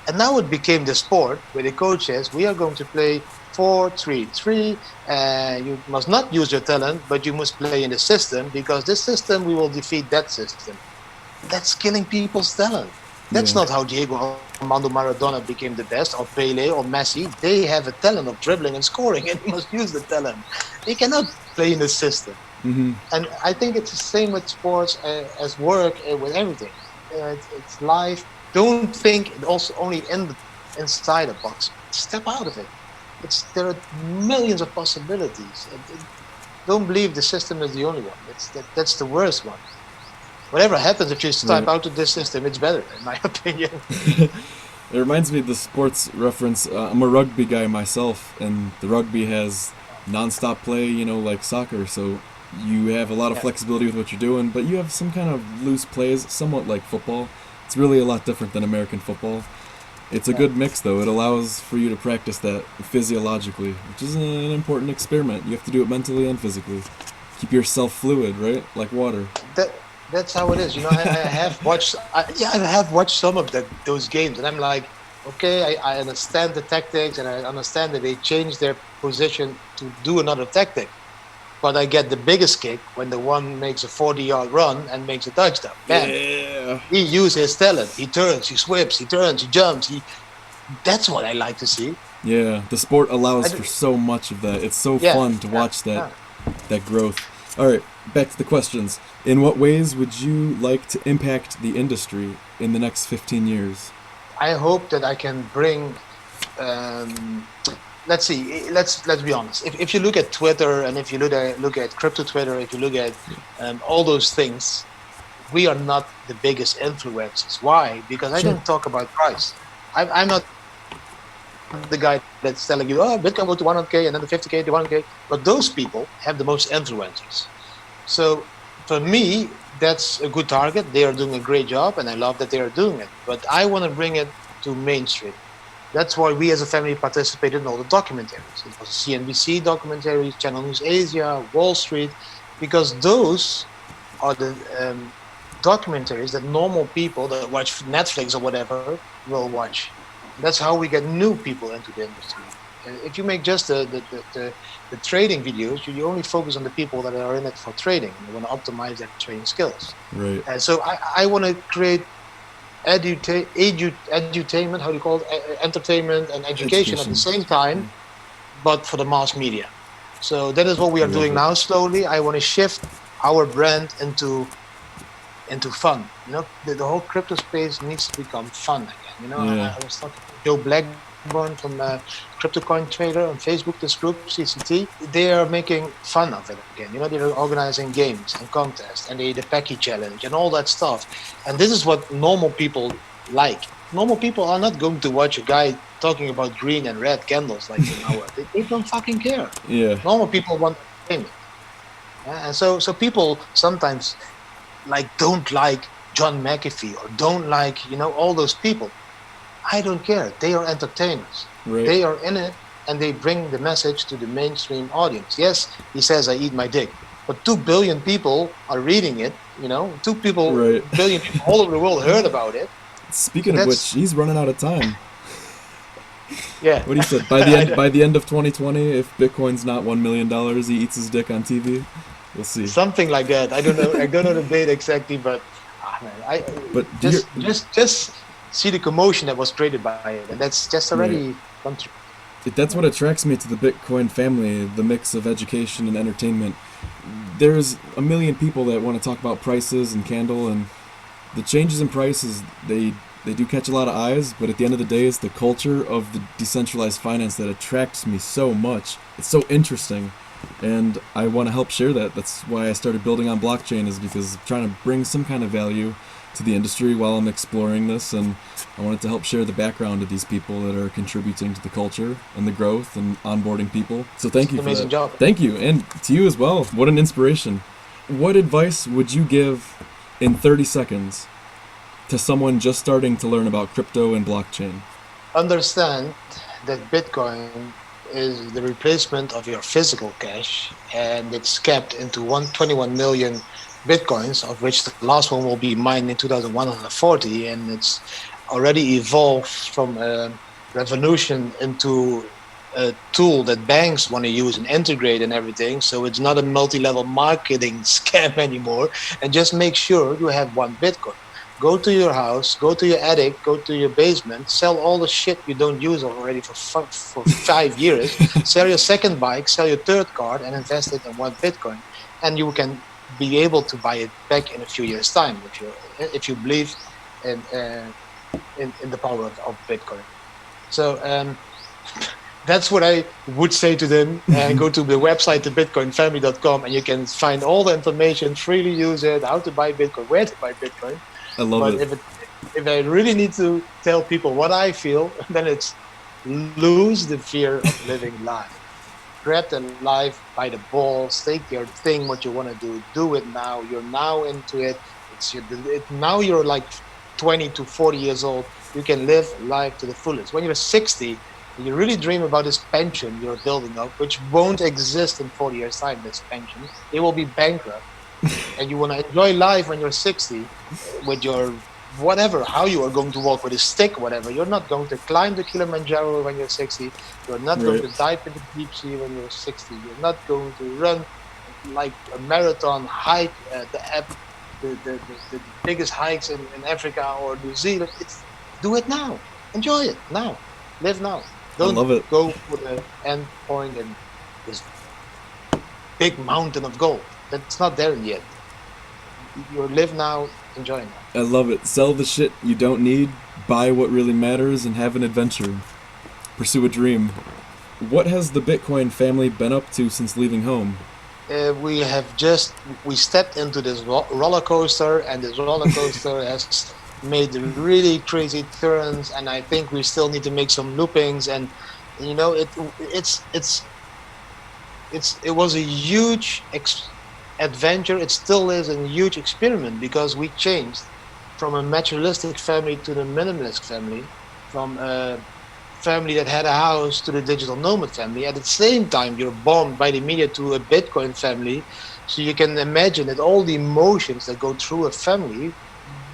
And now it became the sport where the coach says, we are going to play 4-3-3. You must not use your talent, but you must play in the system, because this system, we will defeat that system. That's killing people's talent. That's not how Diego Armando Maradona became the best, or Pele, or Messi. They have a talent of dribbling and scoring, and you must use the talent. They cannot play in the system. And I think it's the same with sports as work, with everything. It's life. Don't think it also only inside a box. Step out of it. There are millions of possibilities. Don't believe the system is the only one. That's the worst one. Whatever happens, if you step out of this system, it's better, in my opinion. It reminds me of the sports reference. I'm a rugby guy myself, and the rugby has non-stop play, you know, like soccer. So you have a lot of flexibility with what you're doing, but you have some kind of loose plays, somewhat like football. It's really a lot different than American football. It's a good mix, though. It allows for you to practice that physiologically, which is an important experiment. You have to do it mentally and physically. Keep yourself fluid, right? Like water. That's how it is. You know, I have watched. I have watched some of those games, and I'm like, okay, I understand the tactics, and I understand that they change their position to do another tactic. But I get the biggest kick when the one makes a 40-yard run and makes a touchdown. Man, he uses his talent. He turns, he swips, he turns, he jumps. That's what I like to see. Yeah, the sport allows for so much of that. It's so fun to watch that growth. All right, back to the questions. In what ways would you like to impact the industry in the next 15 years? I hope that I can bring... let's see. Let's be honest. If you look at Twitter, and if you look at crypto Twitter, if you look at all those things, we are not the biggest influencers. Why? Because I don't talk about price. I'm not the guy that's telling you, oh, Bitcoin go to 100K and then the 50K to 100K. But those people have the most influencers. So for me, that's a good target. They are doing a great job, and I love that they are doing it. But I want to bring it to mainstream. That's why we as a family participated in all the documentaries. It was CNBC documentaries, Channel News Asia, Wall Street, because those are the documentaries that normal people that watch Netflix or whatever will watch. That's how we get new people into the industry. If you make just the trading videos, you only focus on the people that are in it for trading. You want to optimize their trading skills. Right. And so I want to create edutainment, how do you call it? Entertainment and education at the same time, but for the mass media. So that is what we are doing now slowly. I want to shift our brand into fun. You know, the whole crypto space needs to become fun again. You know, I was talking to Joe Blackberry Born from Cryptocoin Trader on Facebook, this group, CCT, they are making fun of it again. They're organizing games and contests and the Packy Challenge and all that stuff. And this is what normal people like. Normal people are not going to watch a guy talking about green and red candles like an hour. They don't fucking care. Yeah. Normal people want entertainment. And so people sometimes don't like John McAfee or don't like, all those people. I don't care. They are entertainers. Right. They are in it and they bring the message to the mainstream audience. Yes, he says I eat my dick, but 2 billion people are reading it, 2 people, Right. billion people all over the world heard about it. Speaking of which, he's running out of time. Yeah. What he said, by the end of 2020, if Bitcoin's not $1 million, he eats his dick on TV. We'll see. Something like that. I don't know the date exactly, but just see the commotion that was created by it, and that's just already That's what attracts me to the Bitcoin family, the mix of education and entertainment. There's a million people that want to talk about prices and candle, and the changes in prices, they do catch a lot of eyes, but at the end of the day, it's the culture of the decentralized finance that attracts me so much. It's so interesting, and I want to help share that. That's why I started building on blockchain, is because I'm trying to bring some kind of value to the industry while I'm exploring this, and I wanted to help share the background of these people that are contributing to the culture and the growth and onboarding people. So thank you for that. Amazing job. Thank you, and to you as well. What an inspiration. What advice would you give in 30 seconds to someone just starting to learn about crypto and blockchain? Understand that Bitcoin is the replacement of your physical cash, and it's capped into 121 million Bitcoins, of which the last one will be mined in 2140, and it's already evolved from a revolution into a tool that banks want to use and integrate and everything. So it's not a multi-level marketing scam anymore. And just make sure you have one Bitcoin. Go to your house, go to your attic, go to your basement, sell all the shit you don't use already for 5 years, sell your second bike, sell your third car, and invest it in one Bitcoin. And you can be able to buy it back in a few years' time if you believe in the power of Bitcoin. So that's what I would say to them. Go to the website, thebitcoinfamily.com, and you can find all the information, freely use it, how to buy Bitcoin, where to buy Bitcoin. I love it. If I really need to tell people what I feel, then it's lose the fear of living life. Grab the life by the balls, take your thing, what you want to do it now. You're now into it. Now you're like 20 to 40 years old. You can live life to the fullest. When you're 60, you really dream about this pension you're building up, which won't exist in 40 years' time, this pension. It will be bankrupt. And you want to enjoy life when you're 60 with your whatever, how you are going to walk with a stick, whatever. You're not going to climb the Kilimanjaro when you're 60. You're not going to dive in the deep sea when you're 60. You're not going to run like a marathon, hike the biggest hikes in Africa or New Zealand. Do it now. Enjoy it now. Live now. Don't go for the end point and this big mountain of gold. That's not there yet. You live now, enjoy now. I love it. Sell the shit you don't need, buy what really matters, and have an adventure. Pursue a dream. What has the Bitcoin family been up to since leaving home? We stepped into this roller coaster, and this roller coaster has made really crazy turns, and I think we still need to make some loopings, and it was a huge adventure. It still is a huge experiment because we changed from a materialistic family to the minimalist family, from a family that had a house to the digital nomad family. At the same time, you're bombed by the media to a Bitcoin family. So you can imagine that all the emotions that go through a family,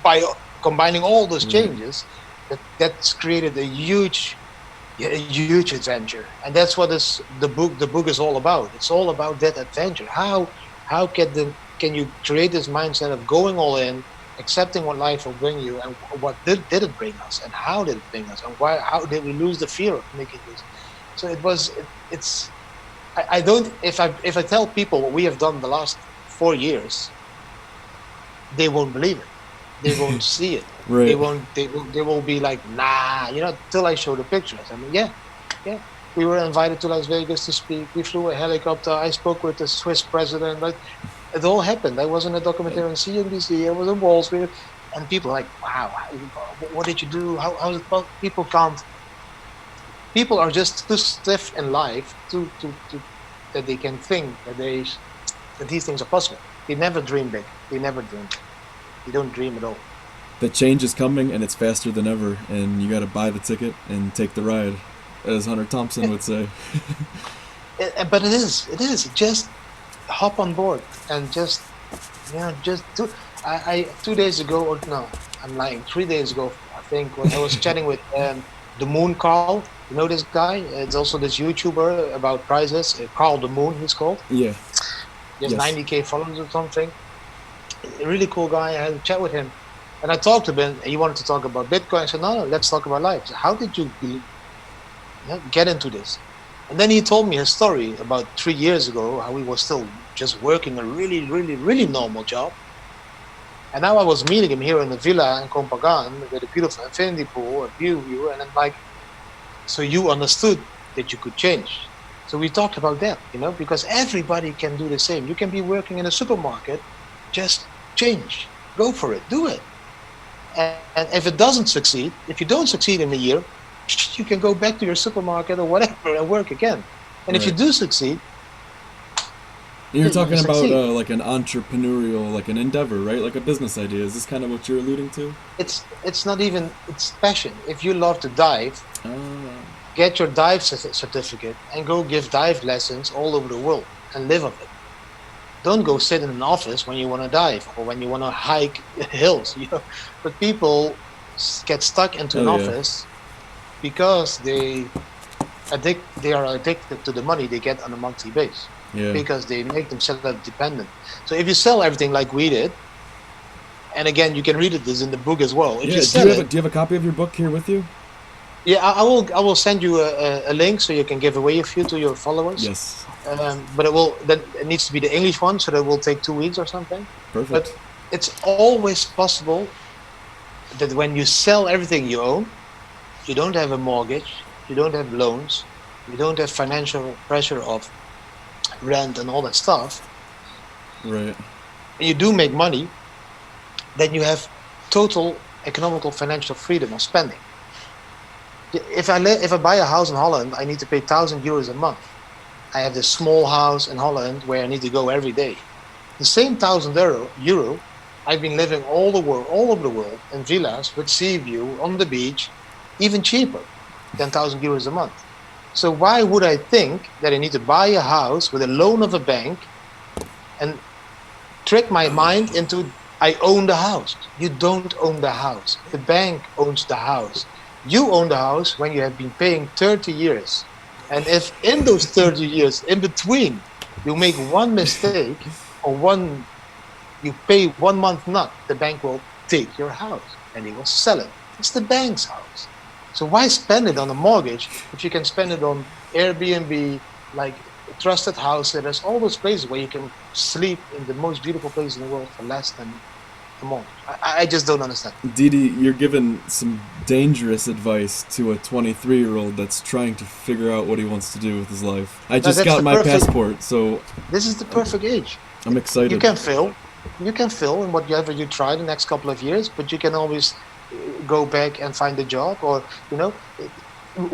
by combining all those changes, that's created a huge adventure. And that's what the book is all about. It's all about that adventure. How can you create this mindset of going all in, accepting what life will bring you, and what did it bring us, and how did it bring us, and how did we lose the fear of making this? So if I tell people what we have done the last 4 years, they won't believe it. They won't see it. They Right. won't. They will be like, nah, till I show the pictures. I mean, yeah, yeah. We were invited to Las Vegas to speak. We flew a helicopter. I spoke with the Swiss president. Like, it all happened. I was in a documentary on CNBC. I was on Wall Street, and people are like, wow, what did you do? How's it possible? People can't. People are just too stiff in life to that they can think that these things are possible. They never dream big. They never dream big. They don't dream at all. The change is coming and it's faster than ever, and you got to buy the ticket and take the ride, as Hunter Thompson would say. But it is. Just hop on board and just do. I 2 days ago, or no, I'm lying. 3 days ago, I think, when I was chatting with the Moon Carl. You know this guy? It's also this YouTuber about prizes. Carl the Moon, he's called. Yeah. He has Yes. 90K followers or something. A really cool guy. I had a chat with him, and I talked to him. And he wanted to talk about Bitcoin. I said, no, let's talk about life. So how did you get into this? And then he told me a story about 3 years ago, how he was still just working a really, really, really normal job. And now I was meeting him here in the villa in Kompagan with a beautiful infinity pool, a view, and I'm like, so you understood that you could change. So we talked about that, because everybody can do the same. You can be working in a supermarket, just change, go for it, do it. And if it doesn't succeed, if you don't succeed in a year, you can go back to your supermarket or whatever and work again. And if you Right. do succeed, You're you talking about succeed. like an entrepreneurial, like an endeavor, right? Like a business idea. Is this kind of what you're alluding to? It's not even, it's passion. If you love to dive, Ah, get your dive certificate and go give dive lessons all over the world and live of it. Don't go sit in an office when you want to dive or when you want to hike hills. But people get stuck into an oh yeah, office because they are addicted to the money they get on a monthly base, yeah. because they make themselves dependent. So if you sell everything like we did, and again, you can read it, this in the book as well. If you Yeah. sell it, Do you have a copy of your book here with you? yeah, I will send you a link so you can give away a few to your followers. Yes. But it needs to be the English one, so that will take 2 weeks or something. But Perfect. it's always possible that when you sell everything you own, you don't have a mortgage, you don't have loans, you don't have financial pressure of rent and all that stuff, Right. and you do make money, then you have total economical financial freedom of spending. If I buy a house in Holland, I need to pay €1,000 a month. I have this small house in Holland where I need to go every day. The same €1,000, I've been living all over the world in villas with sea view on the beach, even cheaper than €1,000 a month. So why would I think that I need to buy a house with a loan of a bank and trick my mind into I own the house? You don't own the house. The bank owns the house. You own the house when you have been paying 30 years. And if in those 30 years, in between, you make one mistake or you pay 1 month not, the bank will take your house and they will sell it. It's the bank's house. So why spend it on a mortgage if you can spend it on Airbnb, like a trusted house? There's all those places where you can sleep in the most beautiful place in the world for less than a mortgage. I just don't understand. Didi, you're giving some dangerous advice to a 23-year-old that's trying to figure out what he wants to do with his life. I No, just that's got the my perfect. passport, so This is the perfect age. I'm You excited. can fail. You can fail in whatever you try the next couple of years, but you can always go back and find a job. Or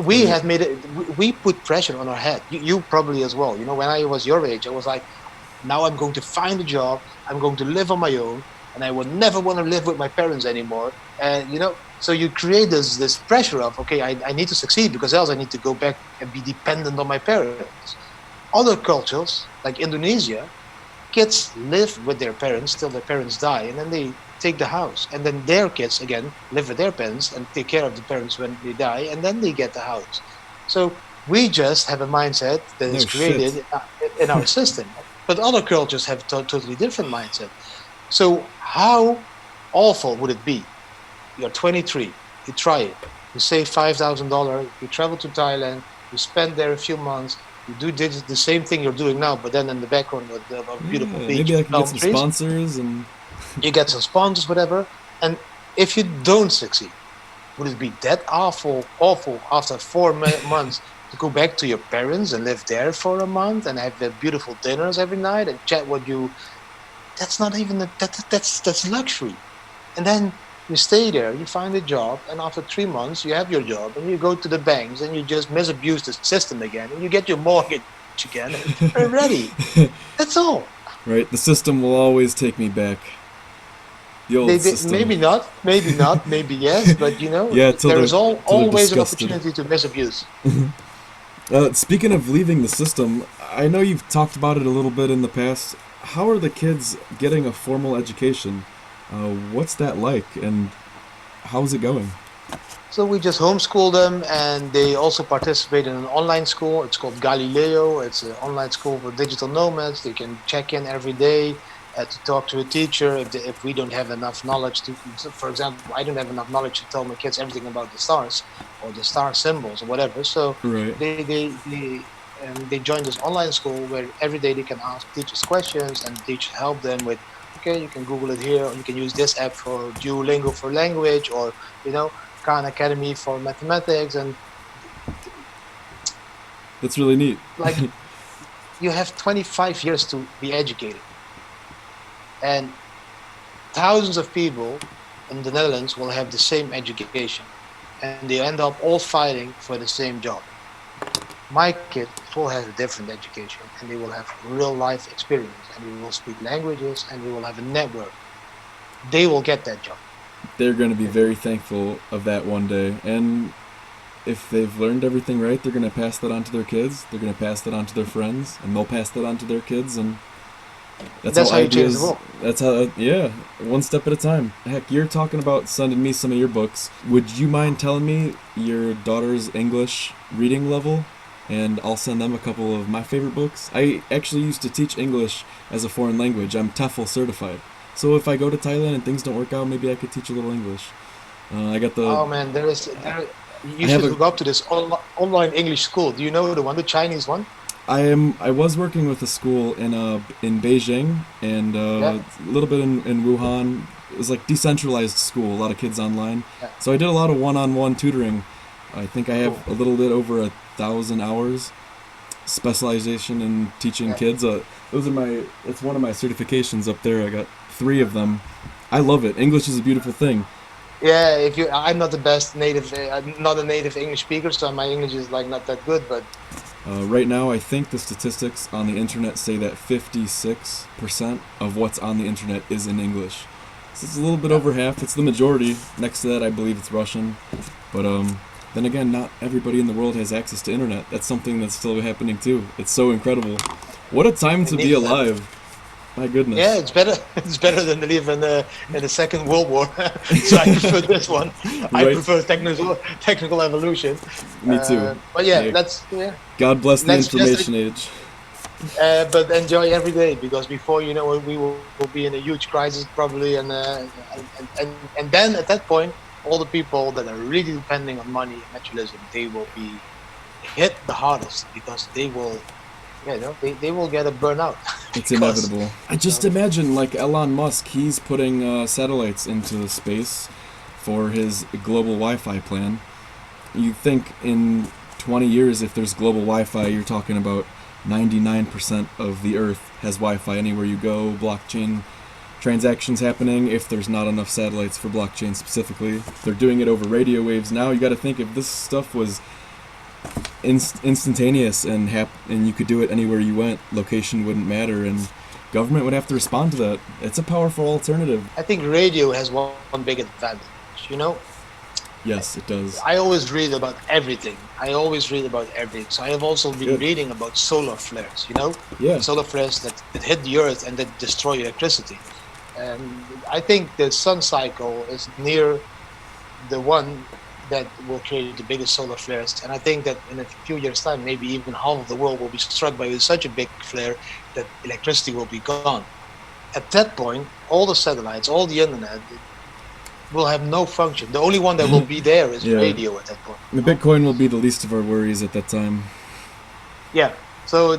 we Right. have made it. We put pressure on our head. You probably as well. When I was your age, I was like, now I'm going to find a job. I'm going to live on my own, and I will never want to live with my parents anymore. And so you create this pressure of, okay, I need to succeed because else I need to go back and be dependent on my parents. Other cultures, like Indonesia, kids live with their parents till their parents die, and then they take the house, and then their kids again live with their parents and take care of the parents when they die, and then they get the house. So we just have a mindset that No is shit. created in our system, but other cultures have totally different mindset. So how awful would it be? You're 23, you try it, you save $5,000, you travel to Thailand, you spend there a few months, you do the same thing you're doing now, but then in the background of a beautiful Yeah, beach maybe I with can get palm some trees. sponsors and You get some sponsors, whatever, and If you don't succeed, would it be that awful after 4 months to go back to your parents and live there for a month and have their beautiful dinners every night and chat what you? That's not even that's luxury. And then you stay there, you find a job, and after 3 months you have your job, and you go to the banks and you just misabuse the system again, and you get your mortgage again, and you're ready. That's all. Right? The system will always take me back. The old system. Maybe not, maybe yes, but Yeah, till there is they're always an disgusted. opportunity to misabuse. Speaking of leaving the system, I know you've talked about it a little bit in the past. How are the kids getting a formal education? What's that like, and how's it going? So we just homeschool them, and they also participate in an online school. It's called Galileo. It's an online school for digital nomads. They can check in every day to talk to a teacher if we don't have enough knowledge to. So for example, I don't have enough knowledge to tell my kids everything about the stars or the star symbols or whatever. So Right. they join this online school where every day they can ask teachers questions, and the teachers help them with, okay, you can Google it here, or you can use this app for Duolingo for language, or Khan Academy for mathematics, and That's really neat. like you have 25 years to be educated, and thousands of people in the Netherlands will have the same education, and they end up all fighting for the same job. My kids will have a different education, and they will have real life experience, and they will speak languages, and they will have a network. They will get that job. They're going to be very thankful of that one day. And if they've learned everything right, they're going to pass that on to their kids. They're going to pass that on to their friends, and they'll pass that on to their kids. And That's how you change the world. That's how, yeah, one step at a time. Heck, you're talking about sending me some of your books. Would you mind telling me your daughter's English reading level? And I'll send them a couple of my favorite books. I actually used to teach English as a foreign language. I'm TEFL certified. So if I go to Thailand and things don't work out, maybe I could teach a little English. I got the... Oh man, you should hook up to this online English school. Do you know the one, the Chinese one? I was working with a school in Beijing and a little bit in Wuhan. It was like decentralized school, a lot of kids online. Yeah. So I did a lot of one-on-one tutoring. I think I have a little bit over 1,000 hours specialization in teaching kids. It's one of my certifications up there. I got 3 of them. I love it. English is a beautiful thing. Yeah, I'm not the best native. I'm not a native English speaker, so my English is like not that good. But right now, I think the statistics on the internet say that 56% of what's on the internet is in English. So it's a little bit over half. It's the majority. Next to that, I believe it's Russian. But then again, not everybody in the world has access to internet. That's something that's still happening too. It's so incredible. What a time to be alive. My goodness. Yeah, it's better. It's better than to live in the Second World War. So I prefer this one. I prefer technical evolution. Me too. But yeah, God bless the information age. But enjoy every day, because before you know it, we will be in a huge crisis probably, and then at that point, all the people that are really depending on money and materialism, they will be hit the hardest, because they will. They will get a burnout. It's inevitable. I just imagine, like Elon Musk, he's putting satellites into space for his global Wi-Fi plan. You think in 20 years, if there's global Wi-Fi, you're talking about 99% of the Earth has Wi-Fi anywhere you go, blockchain transactions happening, if there's not enough satellites for blockchain specifically. They're doing it over radio waves now. You got to think, if this stuff was instantaneous and you could do it anywhere you went, location wouldn't matter, and government would have to respond to that. It's a powerful alternative. I think radio has one big advantage, Yes, it does. I always read about everything. So I have also been reading about solar flares, Yeah. solar flares that hit the earth and that destroy electricity. And I think the sun cycle is near the one that will create the biggest solar flares. And I think that in a few years' time, maybe even half of the world will be struck by such a big flare that electricity will be gone. At that point, all the satellites, all the internet will have no function. The only one that will be there is radio at that point. The Bitcoin will be the least of our worries at that time. Yeah. So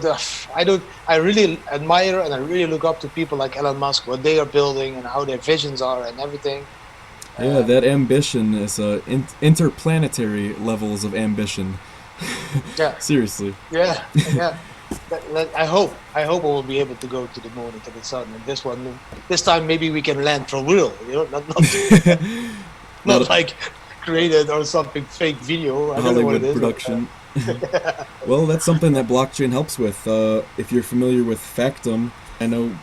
I really admire and I really look up to people like Elon Musk, what they are building and how their visions are and everything. Yeah, that ambition is interplanetary levels of ambition. Yeah, Seriously. yeah, yeah. I hope we'll be able to go to the moon and to the sun. And this time maybe we can land for real. Not Not like created or something fake video. I don't know what it Hollywood is, but production. Well, that's something that blockchain helps with. If you're familiar with Factum, I know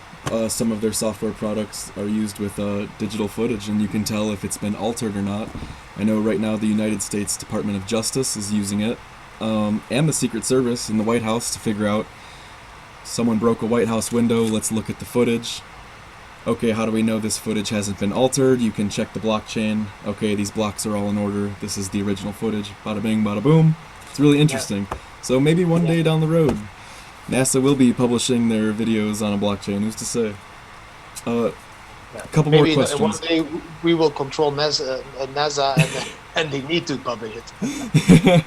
some of their software products are used with digital footage, and you can tell if it's been altered or not. I know right now the United States Department of Justice is using it, and the Secret Service in the White House to figure out someone broke a White House window. Let's look at the footage. Okay, how do we know this footage hasn't been altered? You can check the blockchain. Okay, these blocks are all in order. This is the original footage. Bada bing, bada boom. It's really yeah, interesting. So maybe one yeah. day down the road, NASA will be publishing their videos on a blockchain. Who's to say? A Yeah. couple more Maybe one questions. day we will control NASA and they need to publish it.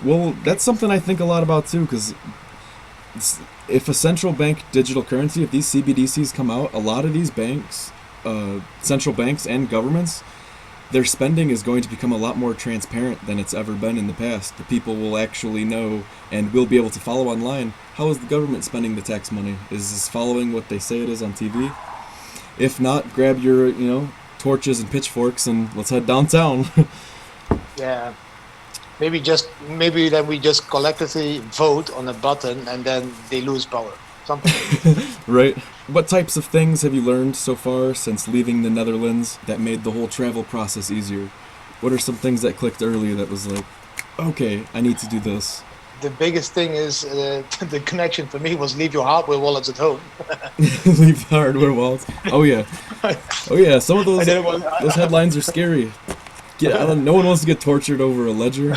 Well, that's something I think a lot about too, because if a central bank digital currency, if these CBDCs come out, a lot of these banks, central banks and governments, their spending is going to become a lot more transparent than it's ever been in the past. The people will actually know and will be able to follow online how is the government spending the tax money. Is this following what they say it is on TV? If not, grab your torches and pitchforks and let's head downtown. Yeah. Maybe then we just collectively vote on a button and then they lose power. Something like this. Right. What types of things have you learned so far since leaving the Netherlands that made the whole travel process easier? What are some things that clicked early that was like, okay, I need to do this? The biggest thing is the connection for me was leave your hardware wallets at home. Leave the hardware wallets. Oh yeah. Oh yeah. Some of I those didn't want. those headlines are scary. No one wants to get tortured over a ledger.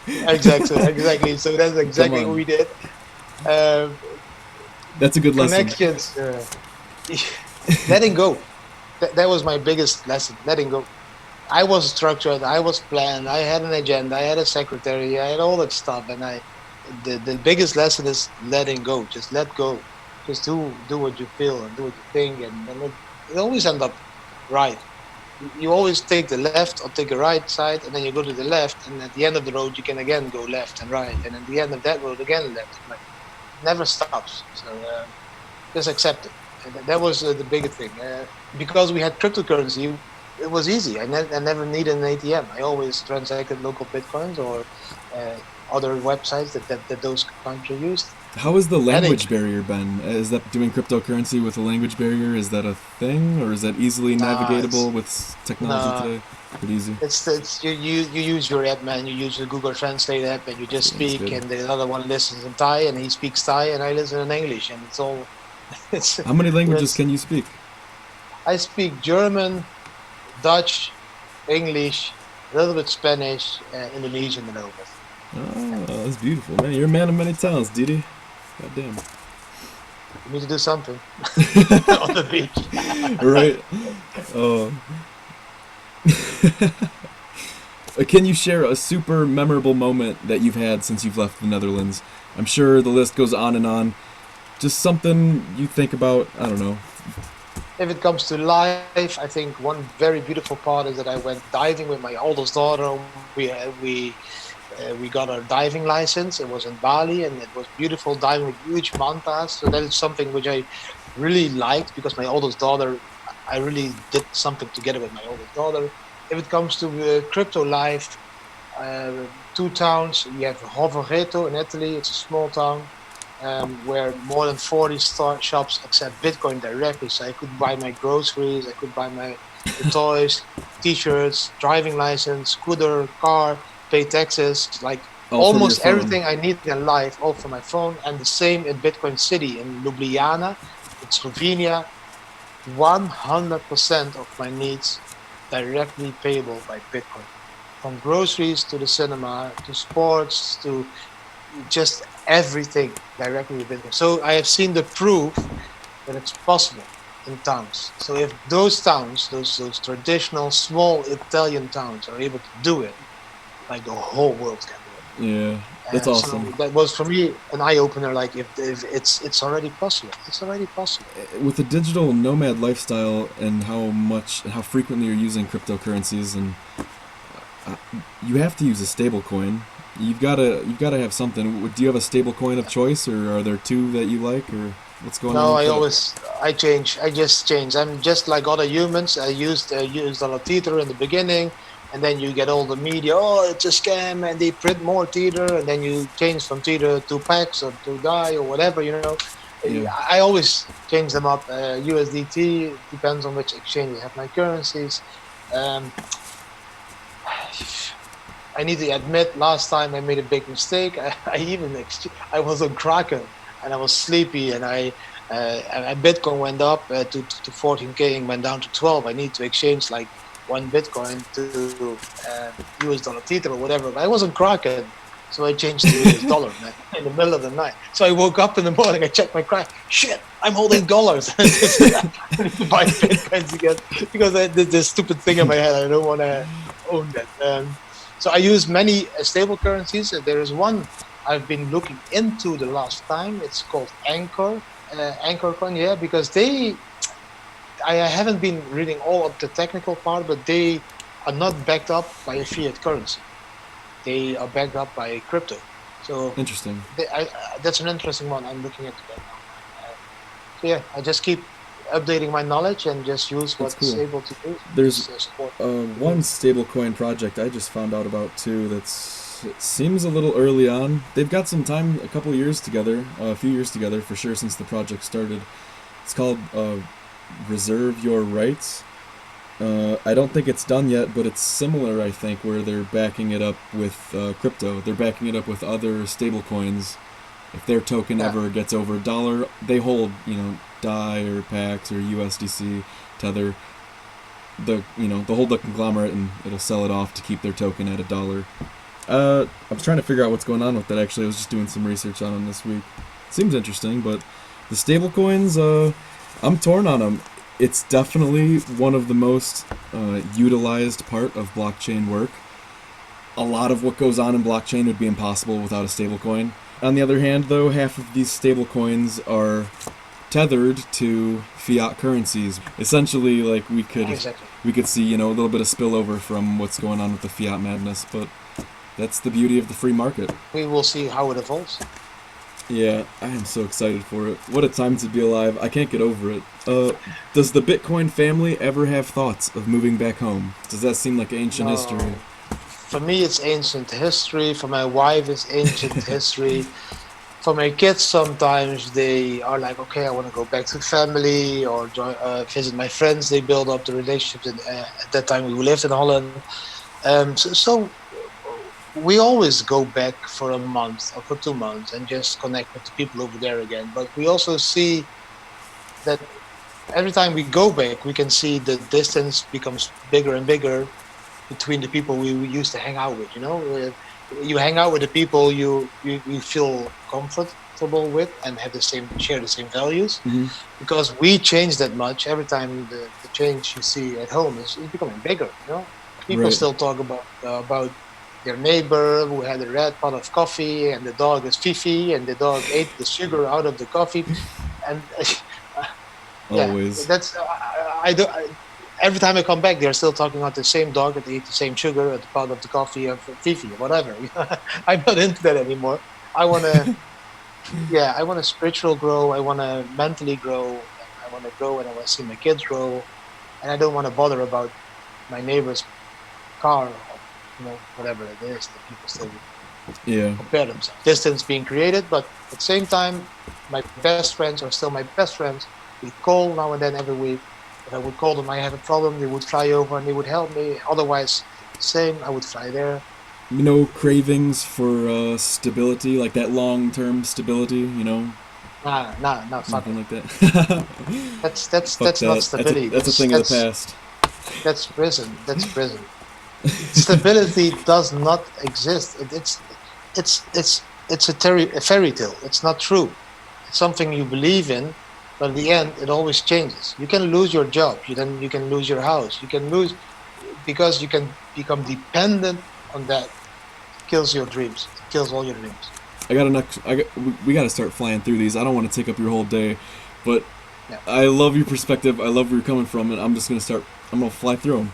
Exactly. So that's Come exactly what on. we did. Um That's a good lesson. Connections, letting go. That was my biggest lesson. Letting go. I was structured. I was planned. I had an agenda. I had a secretary. I had all that stuff. And the biggest lesson is letting go. Just let go. Just do what you feel and do what you think, and it always end up right. You always take the left or take the right side, and then you go to the left, and at the end of the road you can again go left and right, and at the end of that road again left and right. Never stops. So just accept it. And that was the biggest thing. Because we had cryptocurrency, it was easy. I never needed an ATM. I always transacted local bitcoins or other websites that those countries used. How has the Headache. language barrier been? Is that doing cryptocurrency with a language barrier? Is that a thing, or is that easily Nah, navigatable with technology nah. today? Pretty easy. It's you use your app, man. You use the Google Translate app, and you just Yeah, that's speak, good. and the other one listens in Thai, and he speaks Thai, and I listen in English, and it's all. It's How many languages it's. can you speak? I speak German, Dutch, English, a little bit Spanish, Indonesian a little bit. Oh, that's beautiful, man. You're a man of many talents, Didi. Goddamn. You need to do something on the beach. Right? Uh, can you share a super memorable moment that you've had since you've left the Netherlands? I'm sure the list goes on and on. Just something you think about, I don't know. If it comes to life, I think one very beautiful part is that I went diving with my oldest daughter. We got our diving license. It was in Bali, and it was beautiful diving with huge mantas. So that is something which I really liked because my oldest daughter, I really did something together with my oldest daughter. If it comes to crypto life, uh, two towns. We have Rovereto in Italy. It's a small town where more than 40 shops accept Bitcoin directly. So I could buy my groceries, I could buy my the toys, T-shirts, driving license, scooter, car, pay taxes, like All from your almost phone. everything I need in life, all from my phone. And the same in Bitcoin City in Ljubljana, in Slovenia. 100% of my needs directly payable by Bitcoin. From groceries to the cinema to sports to just everything directly with Bitcoin. So I have seen the proof that it's possible in towns. So if those towns, those traditional small Italian towns are able to do it, like the whole world can do it. Yeah. That's So awesome. that was for me an eye opener. Like if it's already possible, it's already possible. With the digital nomad lifestyle and how frequently you're using cryptocurrencies, and uh, you have to use a stable coin. You've gotta have something. Do you have a stable coin of choice, or are there two that you like, or what's going on No, with that? I change. I just change. I'm just like other humans. I used a lot tether in the beginning, and then you get all the media. Oh, it's a scam, and they print more tether, and then you change from tether to packs or to DAI or whatever. Yeah, I always change them up. USDT depends on which exchange I have my currencies. Um, I need to admit, last time I made a big mistake. I was on Kraken and I was sleepy, and Bitcoin went up to 14K and went down to 12. I need to exchange like one Bitcoin to US dollar Tether or whatever. But I was on Kraken, so I changed to US dollar, man, in the middle of the night. So I woke up in the morning, I checked my Kraken. Shit, I'm holding dollars. I need to buy Bitcoins again because I did this stupid thing in my head. I don't want to own that. So I use many stable currencies. There is one I've been looking into the last time. It's called Anchor Coin. Yeah, because I haven't been reading all of the technical part, but they are not backed up by a fiat currency. They are backed up by crypto. So interesting. that's an interesting one. I'm looking into that now. So yeah, I just keep updating my knowledge and just use That's what's cool. able to use. There's Just support one community. stablecoin project I just found out about too. It seems a little early on. They've got some time, a couple years together, a few years together for sure since the project started. It's called Reserve Your Rights. I don't think it's done yet, but it's similar, I think, where they're backing it up with crypto. They're backing it up with other stablecoins. If their token Yeah. ever gets over a dollar, they hold, DAI or PAX or USDC, Tether. They'll hold the conglomerate and it'll sell it off to keep their token at a dollar. I was trying to figure out what's going on with that. Actually, I was just doing some research on them this week. Seems interesting, but the stablecoins, I'm torn on them. It's definitely one of the most utilized part of blockchain work. A lot of what goes on in blockchain would be impossible without a stablecoin. On the other hand, though, half of these stablecoins are tethered to fiat currencies. Essentially, like Exactly. we could see, a little bit of spillover from what's going on with the fiat madness, but that's the beauty of the free market. We will see how it evolves. Yeah, I am so excited for it. What a time to be alive. I can't get over it. Does the Bitcoin family ever have thoughts of moving back home? Does that seem like ancient history? No, for me, it's ancient history. For my wife, it's ancient history. For my kids, sometimes they are like, okay, I want to go back to family or visit my friends. They build up the relationships. And, at that time, we lived in Holland. So we always go back for a month or for 2 months and just connect with the people over there again. But we also see that every time we go back, we can see the distance becomes bigger and bigger between the people we used to hang out with. You hang out with the people you feel comfortable with and have share the same values. Hmm. Because we change that much, every time the change you see at home is becoming bigger. People Right. still talk about their neighbor who had a red pot of coffee and the dog is Fifi and the dog ate the sugar out of the coffee. And yeah, Always. that's I do. Every time I come back, they're still talking about the same dog that ate the same sugar at the pot of the coffee of Fifi, whatever. I'm not into that anymore. I want to, yeah, I want to spiritual grow. I want to mentally grow. I want to grow, and I want to see my kids grow. And I don't want to bother about my neighbor's car, or, whatever it is that people still Yeah. compare themselves. Distance being created, but at the same time, my best friends are still my best friends. We call now and then every week. If I would call them, I have a problem, they would fly over and they would help me. Otherwise, same, I would fly there. No cravings for stability, like that long-term stability. Nah, fuck Nothing it. like that. Fuck That's not that. stability. That's a thing of the past. That's prison. That's prison. Stability does not exist. It's a fairy tale. It's not true. It's something you believe in, but in the end, it always changes. You can lose your job. You can lose your house. You can lose because you can become dependent on that. kills your dreams. It kills all your dreams. We got to start flying through these. I don't want to take up your whole day, but Yeah. I love your perspective. I love where you're coming from, and I'm gonna fly through them.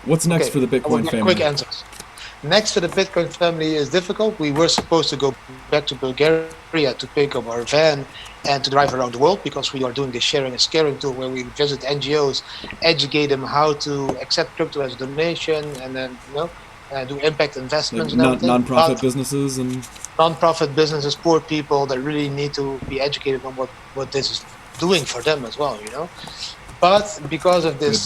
What's next for the I will Bitcoin give family? quick answers. Next to the Bitcoin family is difficult. We were supposed to go back to Bulgaria to pick up our van and to drive around the world because we are doing the sharing and scaring tool where we visit NGOs, educate them how to accept crypto as a donation, and then do impact investments Like and everything. non-profit But businesses and non-profit businesses, poor people that really need to be educated on what this is doing for them as well. But because of this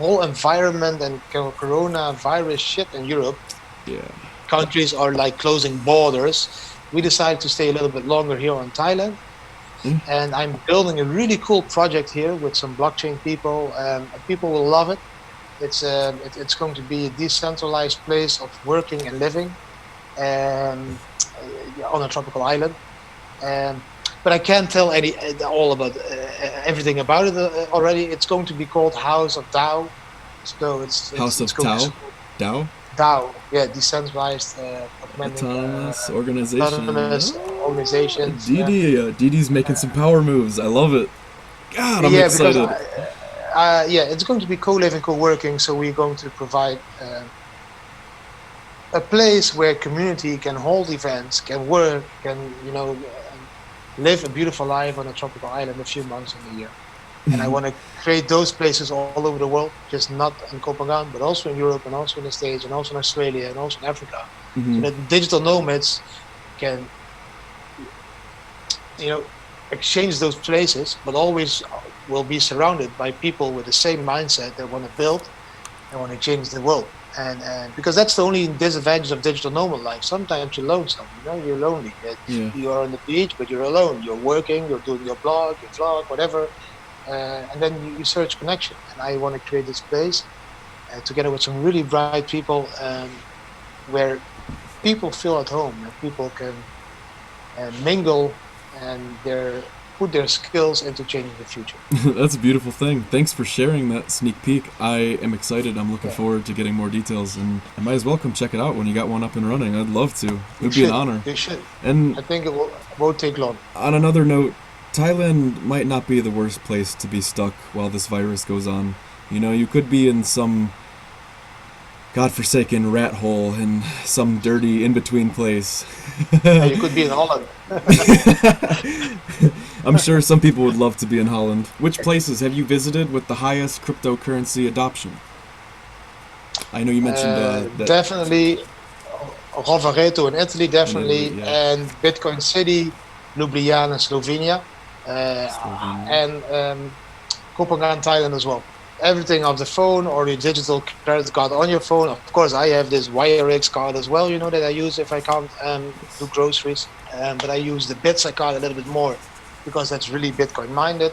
whole environment and coronavirus shit in Europe, yeah. countries are like closing borders. We decided to stay a little bit longer here on Thailand. And I'm building a really cool project here with some blockchain people. And people will love it. It's going to be a decentralized place of working and living on a tropical island. But I can't tell all about everything about it already. It's going to be called House of Tao. So it's House it's of going Tao? to- Tao? DAO, yeah, decentralized Autonomous organization. autonomous organizations. Didi, Didi's making some power moves. I love it. God, I'm Yeah, excited. because it's going to be co-living, co-working. So we're going to provide a place where community can hold events, can work, can live a beautiful life on a tropical island a few months in the year. And I want to create those places all over the world, just not in Copenhagen, but also in Europe, and also in the States, and also in Australia, and also in Africa. So that digital nomads can, exchange those places, but always will be surrounded by people with the same mindset that want to build and want to change the world. And because that's the only disadvantage of digital nomad life. Sometimes you're lonesome, you're lonely. You are on the beach, but you're alone. You're working, you're doing your blog, your vlog, whatever. And then you search connection. And I want to create this place together with some really bright people where people feel at home and people can mingle and put their skills into changing the future. That's a beautiful thing. Thanks for sharing that sneak peek. I am excited. I'm looking forward to getting more details, and I might as well come check it out when you got one up and running. I'd love to. It would be an honor. You should. And I think it won't take long. on another note, Thailand might not be the worst place to be stuck while this virus goes on. You could be in some godforsaken rat hole in some dirty in-between place. You could be in Holland. I'm sure some people would love to be in Holland. Which places have you visited with the highest cryptocurrency adoption? I know you mentioned that. Definitely Rovereto in Italy, definitely, In Italy, yeah. and Bitcoin City, Ljubljana, Slovenia, and Copenhagen, Thailand as well. Everything off the phone or your digital credit card on your phone. Of course, I have this WireX card as well, that I use if I can't do groceries. But I use the Bitsa card a little bit more because that's really Bitcoin minded.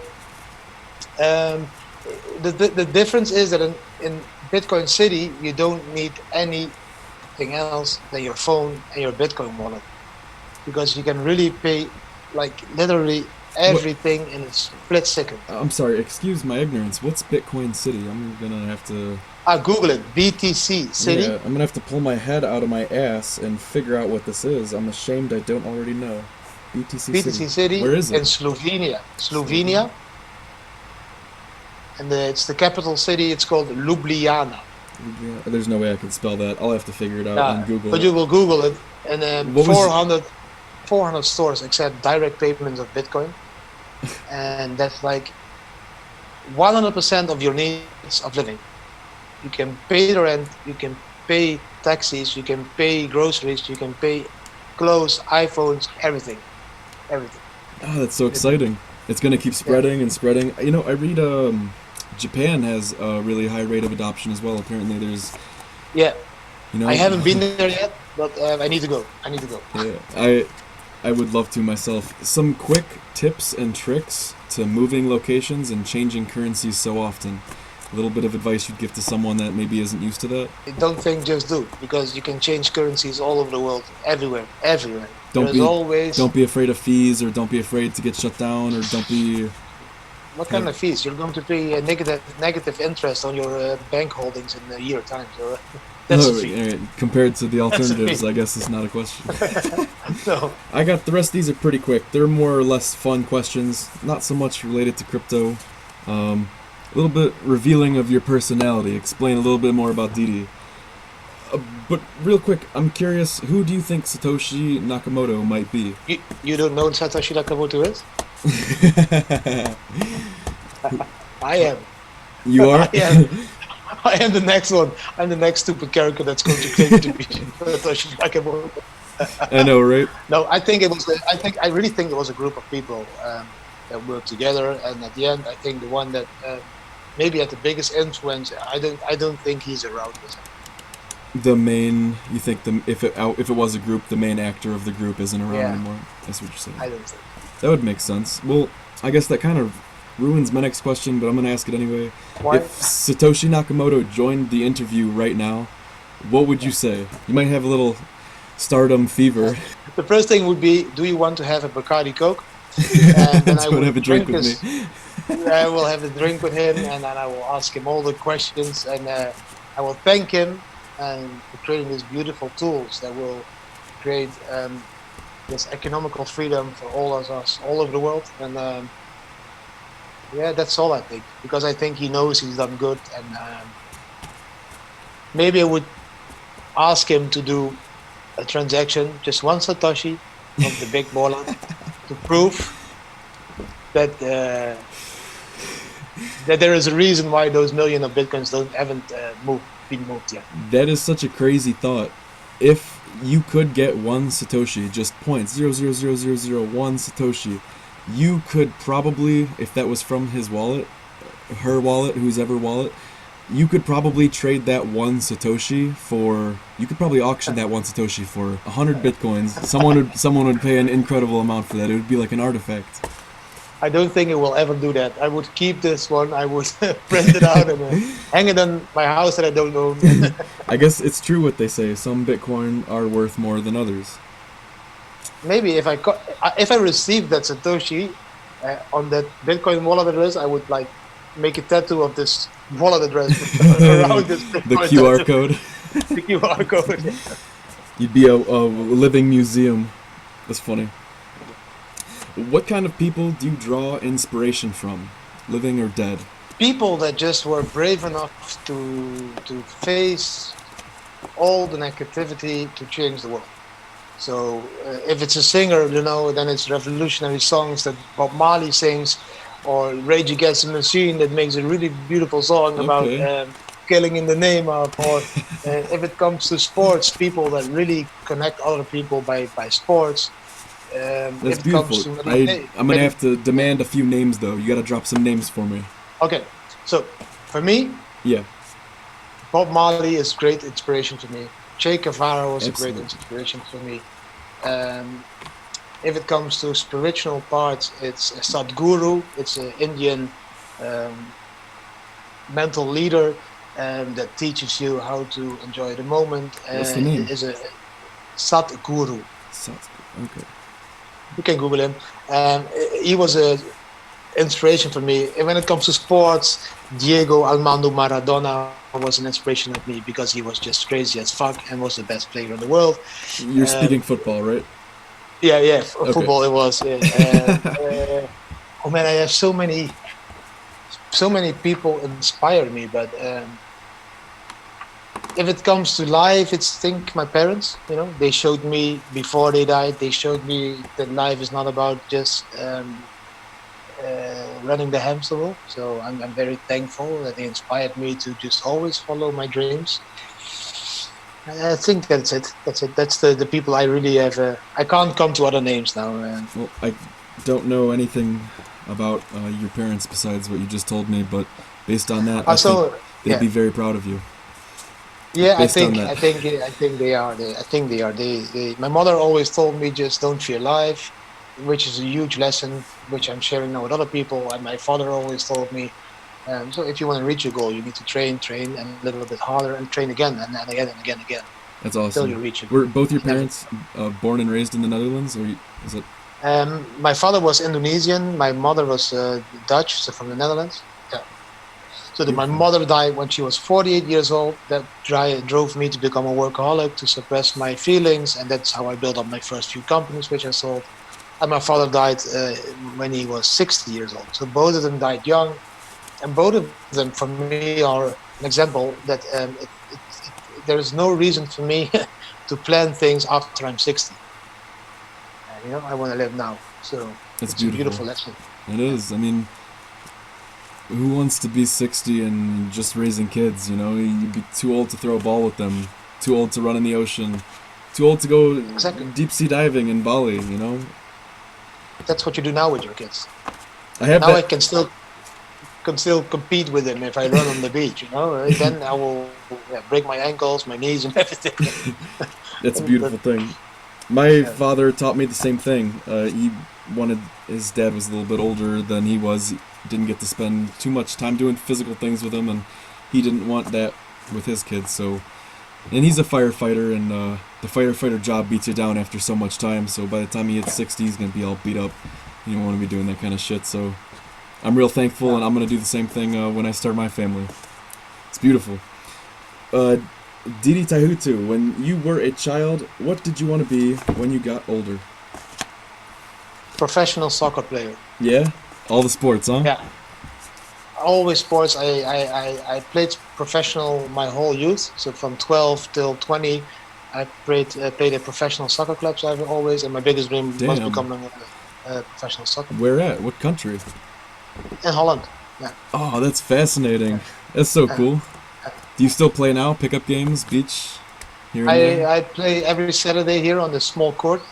The difference is that in Bitcoin City, you don't need anything else than your phone and your Bitcoin wallet, because you can really pay like literally everything in a split second. I'm sorry, excuse my ignorance. What's Bitcoin City? I'm gonna have to. Google it, BTC City. Yeah, I'm gonna have to pull my head out of my ass and figure out what this is. I'm ashamed I don't already know. BTC City. Where is it? In Slovenia. And it's the capital city. It's called Ljubljana. Yeah, there's no way I can spell that. I'll have to figure it out on Google. But you will Google it, and then What was- 400 stores accept direct payments of Bitcoin, and that's like 100% of your needs of living. You can pay the rent, you can pay taxis, you can pay groceries, you can pay clothes, iPhones, everything. Oh, that's so exciting. It's going to keep spreading and spreading. I read Japan has a really high rate of adoption as well. Apparently there's... Yeah. I haven't been there. there yet, but I need to go. Yeah, I would love to myself. Some quick tips and tricks to moving locations and changing currencies so often. A little bit of advice you'd give to someone that maybe isn't used to that? Don't think, just do, because you can change currencies all over the world, everywhere. Don't be afraid of fees, or don't be afraid to get shut down, or don't be... What kind of fees? You're going to pay a negative interest on your bank holdings in a year time. So that's a fee. Compared to the That's a alternatives, fee. I guess it's not a question. No. I got the rest of these are pretty quick. They're more or less fun questions, not so much related to crypto. A little bit revealing of your personality. Explain a little bit more about Didi. But real quick, I'm curious, who do you think Satoshi Nakamoto might be? You don't know Satoshi Nakamoto is? I am. You are? I am. I am the next one. I'm the next stupid character that's going to claim to be Satoshi Nakamoto. I know, right? No, I really think it was a group of people that worked together, and at the end, I think the one that maybe had the biggest influence. I don't think he's around this. The main, you think if it was a group, the main actor of the group isn't around anymore? That's what you're saying. I don't think. That would make sense. Well, I guess that kind of ruins my next question, but I'm going to ask it anyway. Why? If Satoshi Nakamoto joined the interview right now, what would you say? You might have a little stardom fever. The first thing would be, do you want to have a Bacardi Coke? And then I would have a drink with me. I will have a drink with him, and then I will ask him all the questions, and I will thank him for creating these beautiful tools that will create this economical freedom for all of us all over the world. And yeah, that's all I think, because I think he knows he's done good, and maybe I would ask him to do a transaction, just one Satoshi of the big baller, to prove that that there is a reason why those million of bitcoins haven't been moved yet. That is such a crazy thought. If you could get one Satoshi, just 0.0000001 Satoshi, you could probably, if that was from his wallet, her wallet, whose ever wallet, you could probably trade that one Satoshi for. You could probably auction that one Satoshi for 100 bitcoins. Someone would pay an incredible amount for that. It would be like an artifact. I don't think it will ever do that. I would keep this one. I would print it out and hang it on my house that I don't own. I guess it's true what they say. Some Bitcoin are worth more than others. Maybe if I received that Satoshi on that Bitcoin wallet address, I would like make a tattoo of this wallet address around this Bitcoin the QR code. The QR code. You'd be a living museum. That's funny. What kind of people do you draw inspiration from, living or dead? People that just were brave enough to face all the negativity to change the world. So if it's a singer, then it's revolutionary songs that Bob Marley sings, or Rage Against the Machine that makes a really beautiful song about killing in the name of, or if it comes to sports, people that really connect other people by sports. That's beautiful. I'm going to have to demand a few names, though. You got to drop some names for me. Okay. So, for me, yeah, Bob Marley is great inspiration for me. Che Guevara was a great inspiration for me. If it comes to spiritual parts, it's Sadhguru. It's an Indian mental leader that teaches you how to enjoy the moment. What's the name? Is a Sadhguru. Okay. You can Google him. He was an inspiration for me. And when it comes to sports, Diego Armando Maradona was an inspiration of me, because he was just crazy as fuck and was the best player in the world. You're speaking football, right? Yeah, okay. Football it was. Oh man, I have so many people inspire me, but if it comes to life, it's my parents. They showed me before they died. They showed me that life is not about just running the hamster wheel. So I'm very thankful that they inspired me to just always follow my dreams. I think that's it. That's the people I really have. I can't come to other names now. Well, I don't know anything about your parents besides what you just told me, but based on that, I think they'd be very proud of you. Yeah, I think they are. My mother always told me, just don't fear life, which is a huge lesson, which I'm sharing now with other people. And my father always told me, so if you want to reach your goal, you need to train and a little bit harder, and train again and again and again. That's awesome. Until you reach it. Were both your parents born and raised in the Netherlands, or is it? My father was Indonesian. My mother was Dutch, so from the Netherlands. Yeah. So my Beautiful. mother died when she was 48 years old. That drove me to become a workaholic, to suppress my feelings, and that's how I built up my first few companies, which I sold. And my father died when he was 60 years old. So both of them died young, and both of them, for me, are an example that there is no reason for me to plan things after I'm 60. I want to live now. So It's it's a beautiful. beautiful lesson. It is. I mean, who wants to be 60 and just raising kids? You'd be too old to throw a ball with them, too old to run in the ocean, too old to go Exactly. deep sea diving in Bali. That's what you do now with your kids. I have Now I that. can still compete with them if I run on the beach. Then I will break my ankles, my knees, and everything. That's a But beautiful thing. My yeah, father taught me the same thing. He wanted his dad was a little bit older than he was. He didn't get to spend too much time doing physical things with him, and he didn't want that with his kids. So, and he's a firefighter, and the firefighter job beats you down after so much time. So by the time he hits 60, he's gonna be all beat up. You don't want to be doing that kind of shit. So, I'm real thankful, yeah. and I'm gonna do the same thing when I start my family. It's beautiful. Uh, Didi Taihuttu, when you were a child, what did you want to be when you got older? Professional soccer player. Yeah? All the sports, huh? Yeah, always sports. I played professional my whole youth. So from 12 till 20, I played at professional soccer clubs. I've always, and my biggest dream was Damn. becoming a professional soccer player Where at? What country? in Holland. Yeah. Oh, that's fascinating. That's so Uh, cool. Do you still play now? Pick up games, beach, here and there? I play every Saturday here on the small court,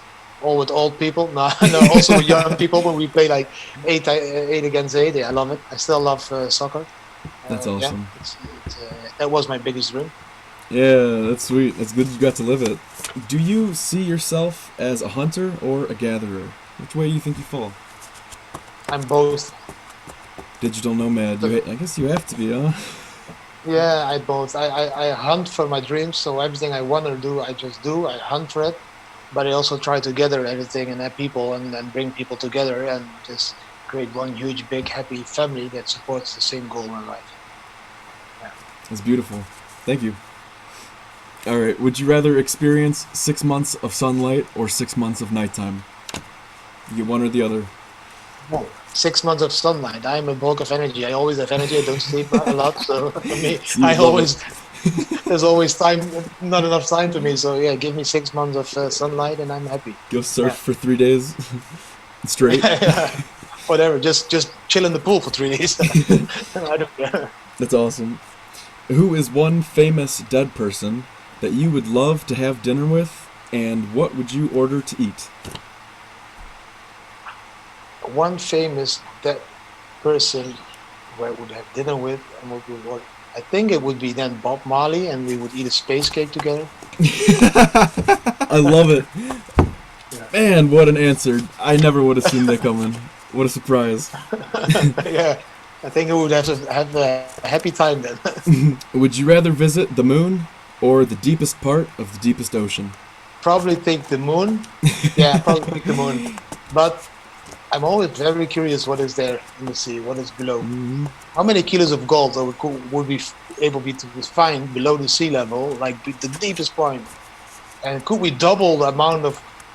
all with old people. No, no, also with young people. When we play like eight against eight, yeah, I love it. I still love soccer. That's Yeah, awesome. that was my biggest dream. Yeah, that's sweet. That's good you got to live it. Do you see yourself as a hunter or a gatherer? Which way do you think you fall? I'm both. Digital nomad. I guess you have to be, huh? Yeah, I both. I hunt for my dreams, so everything I want to do, I just do. I hunt for it, but I also try to gather everything and have people and bring people together and just create one huge, big, happy family that supports the same goal in life. Yeah. That's beautiful. Thank you. All right. Would you rather experience 6 months of sunlight or 6 months of nighttime? You get one or the other. Whoa. 6 months of sunlight. I'm a bulk of energy. I always have energy. I don't sleep a lot, so for me, So you would love it. there's always time, not enough time for me. So yeah, give me 6 months of sunlight, and I'm happy. Go surf Yeah. for 3 days straight. Yeah, whatever. Just chill in the pool for 3 days. I don't care. That's awesome. Who is one famous dead person that you would love to have dinner with, and what would you order to eat? One famous that person who I would have dinner with, and I think it would be then Bob Marley, and we would eat a space cake together. I love it. Yeah. Man, what an answer. I never would have seen that coming. What a surprise. Yeah, I think we would have a happy time then. Would you rather visit the moon or the deepest part of the deepest ocean? Probably take the moon. Yeah, probably take the moon. But I'm always very curious what is there in the sea, what is below. Mhm. How many kilos of gold would we able to find below the sea level, like the deepest point? And could we double the amount of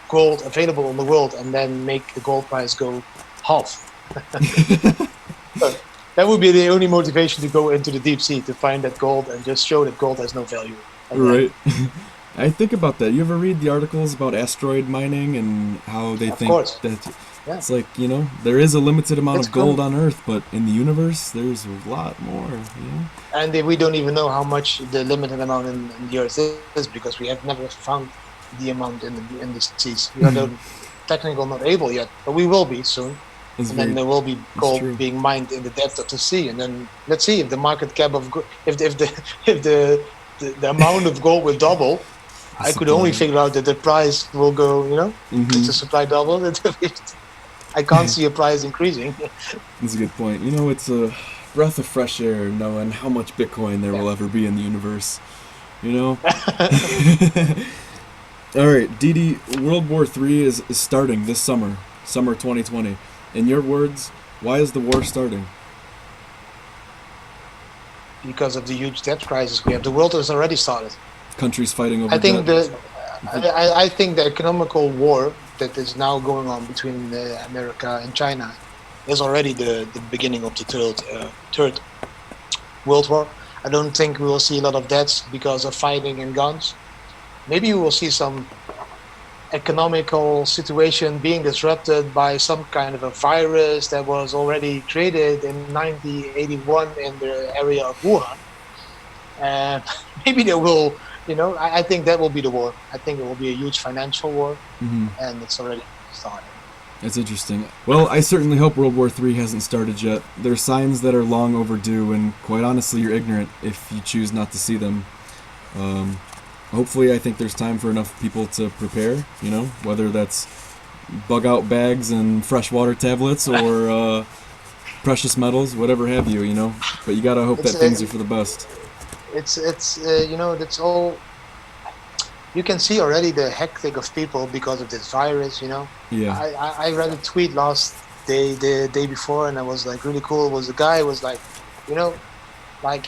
gold available in the world and then make the gold price go half? So that would be the only motivation to go into the deep sea, to find that gold and just show that gold has no value. And then, Right. I think about that. You ever read the articles about asteroid mining and how they of think course, that yeah, it's like, there is a limited amount it's of gold cool. on Earth, but in the universe, there's a lot more. And we don't even know how much the limited amount in the earth is, because we have never found the amount in the seas. We are technically not able yet, but we will be soon. It's And then there will be it's gold true. being mined in the depth of the sea. And then let's see if the market cap of if the if the amount of gold will double. The I could only supply. figure out that the price will go. If the Mm-hmm. supply doubles, I can't see a price increasing. That's a good point. It's a breath of fresh air knowing how much Bitcoin there Yeah. will ever be in the universe. You know? All right, Didi, World War III is starting this summer. summer 2020. In your words, why is the war starting? Because of the huge debt crisis we have. The world has already started. Countries fighting over I think debt. I think the economical war that is now going on between America and China is already the beginning of the third World War. I don't think we will see a lot of deaths because of fighting and guns. Maybe we will see some economical situation being disrupted by some kind of a virus that was already created in 1981 in the area of Wuhan. And maybe they will, I think that will be the war. I think it will be a huge financial war, and it's already started. That's interesting. Well, I certainly hope World War III hasn't started yet. There's signs that are long overdue, and quite honestly, you're ignorant if you choose not to see them. Hopefully, I think there's time for enough people to prepare, whether that's bug-out bags and freshwater tablets or precious metals, whatever have you, But you gotta hope that things are for the best. That's all. You can see already the hectic of people because of this virus, Yeah. I read a tweet the day before, and I was like really cool. It was the guy was like, like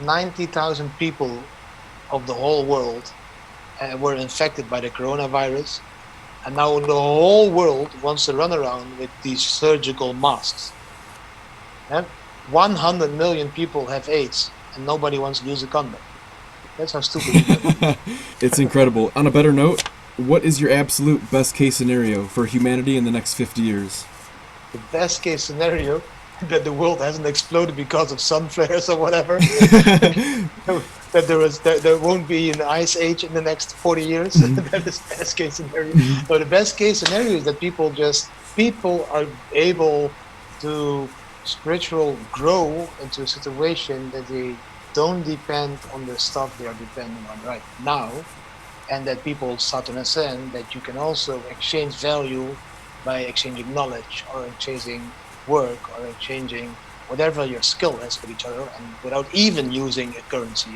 90,000 people of the whole world were infected by the coronavirus, and now the whole world wants to run around with these surgical masks. And 100 million people have AIDS, and nobody wants to use a condom. That's how stupid it is. It's incredible. On a better note, what is your absolute best case scenario for humanity in the next 50 years? The best case scenario that the world hasn't exploded because of sun flares or whatever. that there won't be an ice age in the next 40 years. That is the best case scenario. But the best case scenario is that people are able to spiritual grow into a situation that they don't depend on the stuff they are depending on right now, and that people start to understand that you can also exchange value by exchanging knowledge or exchanging work or exchanging whatever your skill is with each other, and without even using a currency,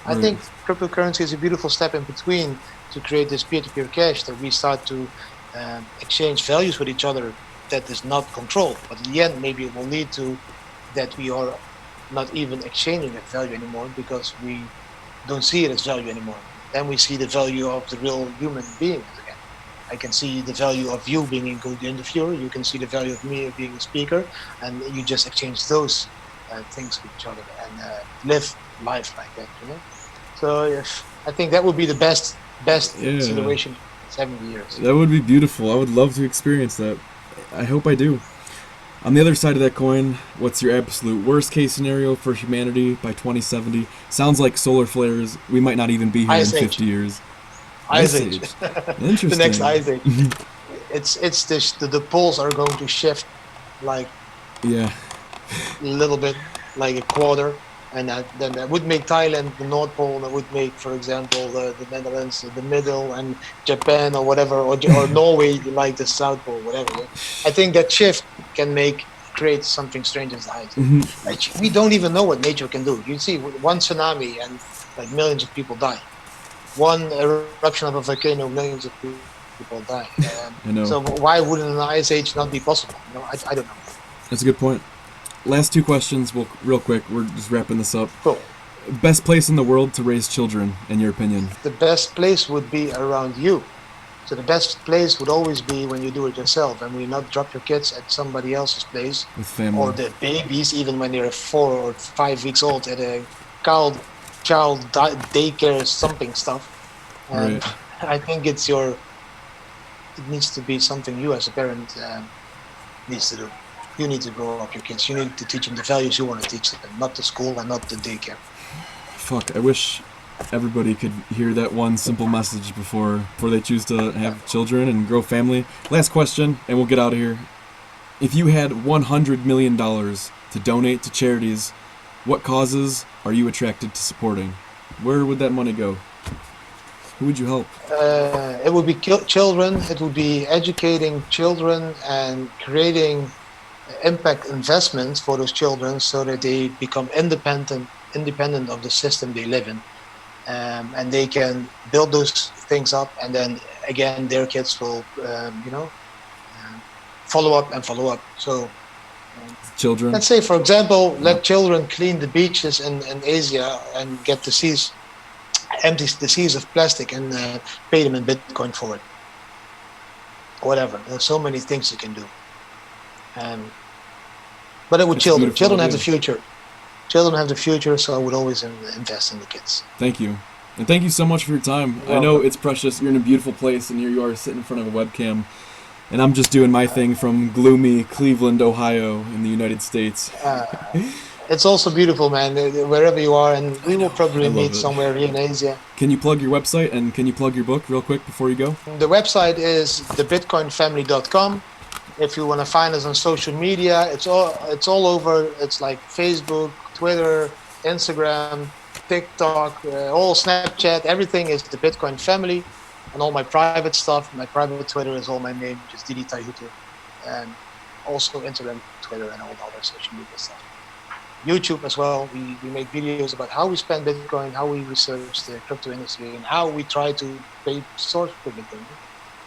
I think cryptocurrency is a beautiful step in between to create this peer-to-peer cash that we start to exchange values with each other that is not controlled, but in the end maybe it will lead to that we are not even exchanging that value anymore because we don't see it as value anymore. Then we see the value of the real human being again. I can see the value of you being a good interviewer, you can see the value of me being a speaker, and you just exchange those things with each other and live life like that, So I think that would be the best situation in 70 years. That would be beautiful. I would love to experience that. I hope I do. On the other side of that coin, what's your absolute worst case scenario for humanity by 2070? Sounds like solar flares. We might not even be here in 50 years. Ice Age. Interesting. The next Ice Age. It's the poles are going to shift like a little bit, like a quarter, and then that would make Thailand the North Pole, and that would make, for example, the Netherlands the middle, and Japan or whatever, or Norway like the South Pole, whatever. I think that shift can create something strange as the Ice Age. Like, we don't even know what nature can do. You see one tsunami and like millions of people die. One eruption of a volcano, millions of people die. I know. So why wouldn't an Ice Age not be possible? I don't know. That's a good point. Last two questions, real quick. We're just wrapping this up. Cool. Best place in the world to raise children, in your opinion? The best place would be around you. So the best place would always be when you do it yourself, and when you not drop your kids at somebody else's place. With family. Or the babies, even when they're 4 or 5 weeks old, at a child daycare something stuff. And I think it needs to be something you as a parent needs to do. You need to grow up your kids. You need to teach them the values you want to teach them, not the school and not the daycare. Fuck, I wish everybody could hear that one simple message before they choose to have children and grow family. Last question, and we'll get out of here. If you had $100 million to donate to charities, what causes are you attracted to supporting? Where would that money go? Who would you help? It would be children. It would be educating children and creating impact investments for those children so that they become independent of the system they live in, and they can build those things up, and then again their kids will follow up and follow up. So Children. let's say, for example, let children clean the beaches in Asia and get the seas, empty the seas of plastic, and pay them in Bitcoin for it. Whatever. There's so many things you can do. But it would children. Children have the future. Children have the future, so I would always invest in the kids. Thank you. And thank you so much for your time. I know it's precious. You're in a beautiful place, and here you are sitting in front of a webcam. And I'm just doing my thing from gloomy Cleveland, Ohio, in the United States. It's also beautiful, man, wherever you are, and we will probably meet somewhere here in Asia. Can you plug your website, and can you plug your book real quick before you go? The website is thebitcoinfamily.com. If you want to find us on social media, it's all over. It's like Facebook, Twitter, Instagram, TikTok, all Snapchat. Everything is the Bitcoin Family. And all my private stuff, my private Twitter is all my name, just Didi Taihuttu. And also Instagram, Twitter, and all the other social media stuff. YouTube as well. We make videos about how we spend Bitcoin, how we research the crypto industry, and how we try to pay source for Bitcoin.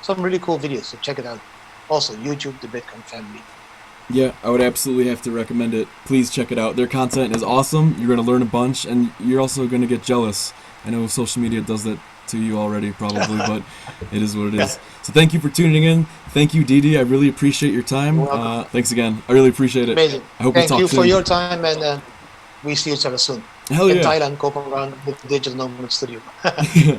Some really cool videos, so check it out. Also, YouTube, the Bitcoin Family. Yeah, I would absolutely have to recommend it. Please check it out. Their content is awesome. You're going to learn a bunch, and you're also going to get jealous. I know social media does that to you already, probably, but it is what it is. So thank you for tuning in. Thank you, Didi. I really appreciate your time. Thanks again. I really appreciate it. Amazing. I hope we'll talk soon. Thank you for your time, and we see each other soon. Hell yeah. In Thailand, Kopangan, with the Digital Nomad Studio.